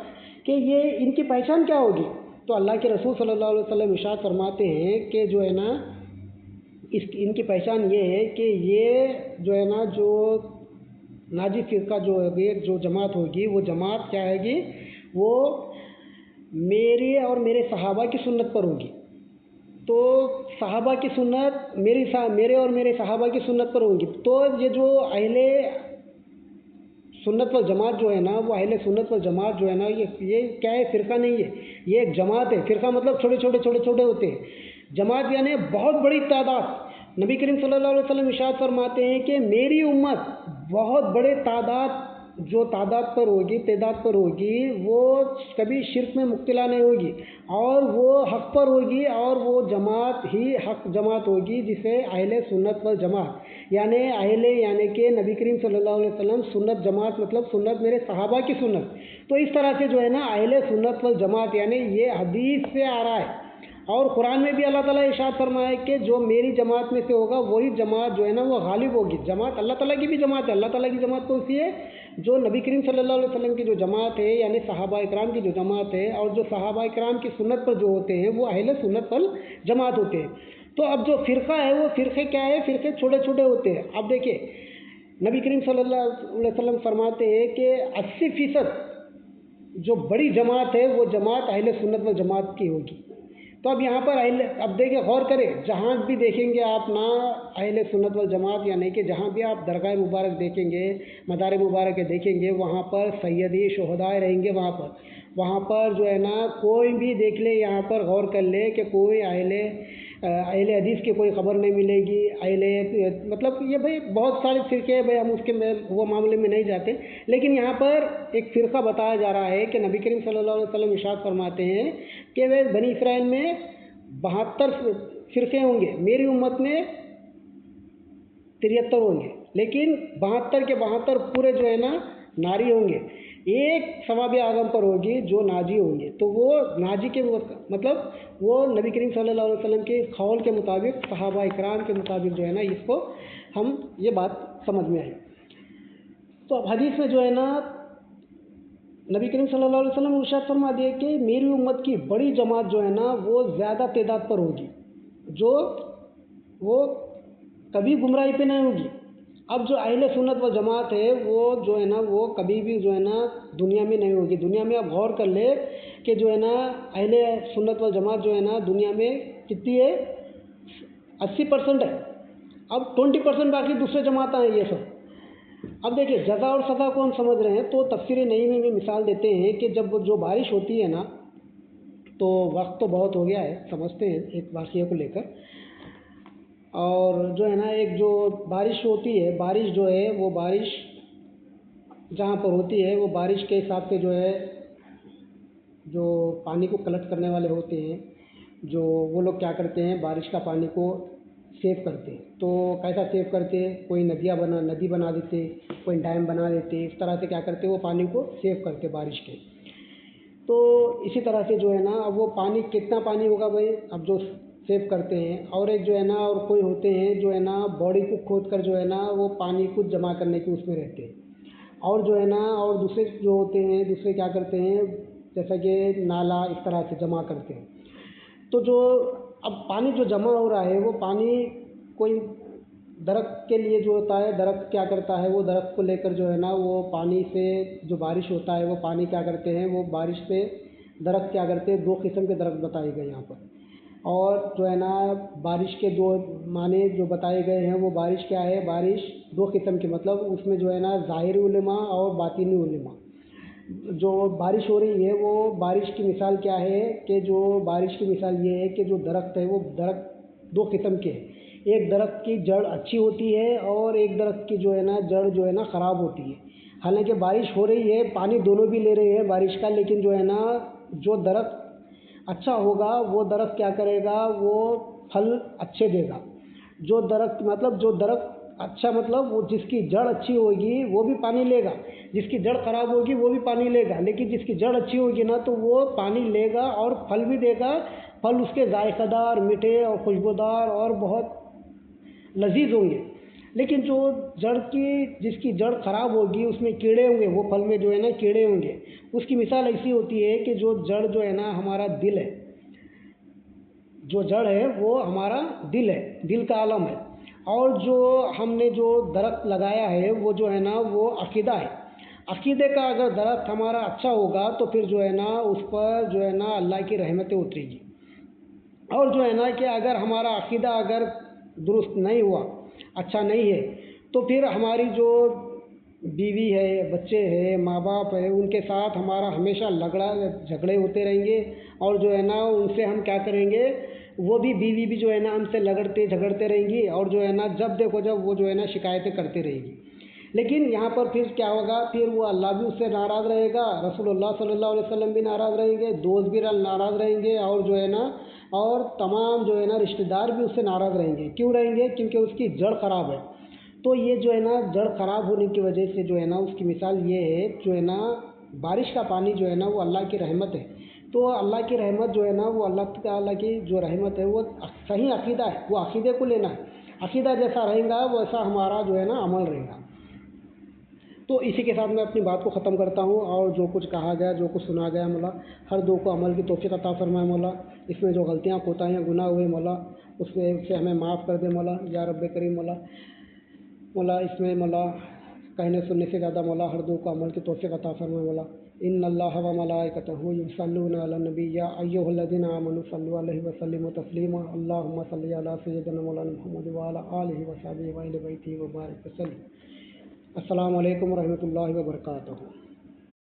कि ये इनकी पहचान क्या होगी? तो अल्लाह के रसूल सल्लल्लाहु अलैहि वसल्लम इरशाद फरमाते हैं कि जो है ना इनकी पहचान ये है कि ये जो है ना, जो नाजी फ़िरका जो होगी, जो जमात होगी, वो जमात क्या होगी? वो मेरे और मेरे सहाबा की सुन्नत पर होगी। तो सहाबा की सुन्नत मेरे और मेरे सहाबा की सुन्नत पर होगी। तो ये जो अहले सुन्नत वल जमात जो है ना, वो अहले सुन्नत वल जमात जो है ना, ये क्या है? फ़िरका नहीं है, ये एक जमात है। फ़िरका मतलब छोटे छोटे होते हैं, जमात यानी बहुत बड़ी तादाद। नबी करीम सल्लल्लाहु अलैहि वसल्लम इरशाद फरमाते हैं कि मेरी उम्मत बहुत बड़े तादाद पर होगी, वो कभी शिर्क में मुब्तला नहीं होगी, और वो हक़ पर होगी, और वो जमात ही हक़ जमात होगी, जिसे अहले सुन्नत वल जमात यानी कि नबी करीम सल्लल्लाहु अलैहि वसल्लम सुन्नत जमात मतलब सुन्नत मेरे सहाबा की सुन्नत। तो इस तरह से जो है ना अहले सुन्नत वल जमात यानी ये हदीस से आ रहा है, और कुरान में भी अल्लाह ताला इरशाद फरमाया कि जो मेरी जमात में से होगा वही जमात जो है ना वो गालिब होगी। जमात अल्लाह ताला की भी जमात है। अल्लाह ताला की जमात कौन सी है? जो नबी करीम सल्लल्लाहु अलैहि वसल्लम की जो जमात है, यानी सहाबा इकराम की जो जमात है, और जो सहाबा इकराम की सुन्नत पर जो होते हैं, वो अहले सुन्नत वल जमात होते हैं। तो अब जो फ़िरका है, वो फ़िरके क्या है? फ़िरके छोटे छोटे होते हैं। अब देखिए, नबी करीम सल्लल्लाहु अलैहि वसल्लम फरमाते हैं कि 80% जो बड़ी जमात है, वो जमात अहले सुन्नत वल जमात की होगी। तो अब यहाँ पर अब देखिए, गौर करें, जहाँ भी देखेंगे आप ना अहले सुन्नत वल जमात, यानी कि जहाँ भी आप दरगाह मुबारक देखेंगे, मदार मुबारक देखेंगे, वहाँ पर सैयदी शुहदाए रहेंगे। वहाँ पर जो है ना कोई भी देख ले, यहाँ पर गौर कर ले कि कोई अहले हदीस की कोई ख़बर नहीं मिलेगी। मतलब ये भाई बहुत सारे फ़िरके हैं भाई, हम वो मामले में नहीं जाते, लेकिन यहाँ पर एक फ़िरका बताया जा रहा है कि नबी करीम सल्लल्लाहु अलैहि वसल्लम इरशाद फरमाते हैं कि वे बनी इसराइल में 72 फ़िरके होंगे, मेरी उम्मत में 73 होंगे, लेकिन 72 के 72 पूरे जो है ना नारी होंगे। एक सवाब आदम पर होगी जो नाजी होंगे। तो वो नाजी के मतलब वो नबी करीम सल्लल्लाहु अलैहि वसल्लम के कौल के मुताबिक, सहाबा इकराम के मुताबिक जो है ना, इसको हम ये बात समझ में आई। तो अब हदीस में जो है ना नबी करीम सल्लल्लाहु अलैहि वसल्लम इरशाद फरमा दिए कि मेरी उम्मत की बड़ी जमात जो है ना, वो ज़्यादा तादाद पर होगी, जो वो कभी गुमराही पे नहीं होगी। अब जो अहले सुन्नत व जमात है, वो जो है ना वो कभी भी जो है ना दुनिया में नहीं होगी। दुनिया में आप गौर कर ले कि जो है ना अहले सुन्नत व जमात जो है ना दुनिया में कितनी है? 80% है। अब 20% बाकी दूसरे जमात हैं ये सब। अब देखिए, जज़ा और सज़ा को हम समझ रहे हैं, तो तफसीर नई में भी मिसाल देते हैं कि जब जो बारिश होती है ना, तो वक्त तो बहुत हो गया है, समझते हैं एक वाक़ये को लेकर। और जो है ना एक जो बारिश होती है, बारिश जो है वो बारिश जहाँ पर होती है, वो बारिश के हिसाब से जो है, जो पानी को कलेक्ट करने वाले होते हैं, जो वो लोग क्या करते हैं, बारिश का पानी को सेव करते हैं। तो कैसा सेव करते हैं? कोई नदी बना देते, कोई डैम बना देते, इस तरह से क्या करते हैं, वो पानी को सेव करते बारिश के। तो इसी तरह से जो है ना, अब वो पानी कितना पानी होगा भाई, अब जो सेव करते हैं। और एक जो है ना, और कोई होते हैं जो है ना बॉडी को खोद कर जो है ना वो पानी को जमा करने के उसमें रहते हैं। और जो है ना, और दूसरे जो होते हैं, दूसरे क्या करते हैं, जैसा कि नाला इस तरह से जमा करते हैं। तो जो अब पानी जो जमा हो रहा है, वो पानी कोई दरख्त के लिए जो होता है, दरख्त क्या करता है, वो दरख्त को लेकर जो है ना, वो पानी से जो बारिश होता है, वो पानी क्या करते हैं, वो बारिश से दरख्त क्या करते हैं, 2 किस्म के दरख्त बताए गए यहाँ पर। और जो है ना बारिश के 2 माने जो बताए गए हैं, वो बारिश क्या है, बारिश 2 किस्म की, मतलब उसमें जो है ना ज़ाहिरी उलेमा और बातिनी उलेमा। जो बारिश हो रही है, वो बारिश की मिसाल क्या है कि जो बारिश की मिसाल ये है कि जो दरख्त है, वो दरख्त 2 किस्म के हैं। एक दरख्त की जड़ अच्छी होती है, और एक दरख्त की जो है ना जड़ जो है ना ख़राब होती है। हालांकि बारिश हो रही है, पानी दोनों भी ले रहे हैं बारिश का, लेकिन जो है ना जो दरख्त अच्छा होगा, वो दरख्त क्या करेगा, वो फल अच्छे देगा। जो दरख्त मतलब जो दरख्त अच्छा मतलब वो जिसकी जड़ अच्छी होगी वो भी पानी लेगा, जिसकी जड़ खराब होगी वो भी पानी लेगा, लेकिन जिसकी जड़ अच्छी होगी ना तो वो पानी लेगा और फल भी देगा। फल उसके जायकादार, मीठे और खुशबूदार और बहुत लजीज होंगे। लेकिन जो जिसकी जड़ खराब होगी उसमें कीड़े होंगे, वो फल में जो है ना कीड़े होंगे। उसकी मिसाल ऐसी होती है कि जो जड़ जो है ना हमारा दिल है, जो जड़ है वो हमारा दिल है, दिल का आलम है। और जो हमने जो दरख्त लगाया है वो जो है ना वो अकीदा है। अकीदे का अगर दरख्त हमारा अच्छा होगा तो फिर जो है ना उस पर जो है ना अल्लाह की रहमतें उतरेगी। और जो है ना कि अगर हमारा अकीदा अगर दुरुस्त नहीं हुआ, अच्छा नहीं है, तो फिर हमारी जो बीवी है, बच्चे हैं, माँ बाप है, उनके साथ हमारा हमेशा लगड़ा झगड़े होते रहेंगे। और जो है ना उनसे हम क्या करेंगे, वो भी बीवी भी जो है ना हमसे लगड़ते झगड़ते रहेंगी। और जो है ना जब देखो जब वो जो है ना शिकायतें करती रहेगी। लेकिन यहाँ पर फिर क्या होगा, फिर वो अल्लाह भी उससे नाराज़ रहेगा, रसूलुल्लाह सल्लल्लाहु अलैहि वसल्लम भी नाराज़ रहेंगे, दोस्त भी नाराज़ रहेंगे। और जो है ना और तमाम जो है ना रिश्तेदार भी उससे नाराज़ रहेंगे। क्यों रहेंगे? क्योंकि उसकी जड़ ख़राब है। तो ये जो है ना जड़ ख़राब होने की वजह से जो है ना उसकी मिसाल ये है, जो है ना बारिश का पानी जो है ना वो अल्लाह की रहमत है। तो अल्लाह की रहमत जो है ना वो अल्लाह ताला की जो रहमत है वो सही अकीदा है, वो अकीदे को लेना है। अकीदा जैसा रहेगा वैसा हमारा जो है ना अमल रहेगा। तो इसी के साथ मैं अपनी बात को ख़त्म करता हूँ। और जो कुछ कहा गया, जो कुछ सुना गया मौला, हर दो को अमल की तौफीक अता फरमाए मौला। इसमें जो गलतियाँ कोताहियाँ गुनाह हुए मौला, उससे हमें माफ़ कर दे मौला, या रब्बे करीम मौला। मौला इसमें मौला कहने सुनने से ज़्यादा मौला हर दो को अमल की तौफीक अता फरमाए मौला। इन्नल्लाह व मलाइकतहु युसल्लूना अलन नबी या अय्युहल्लज़ीना आमनु सल्लु अलैहि व सल्लिमु तस्लीमा। अल्लाहुम्मा सल्लि अला सय्यिदिना मौलाना मुहम्मद व अला आलिहि व सहबिहि व अहलि बैतिहि व बारिक वसल्लिम। अस्सलामु अलैकुम व रहमतुल्लाहि व बरकातहू।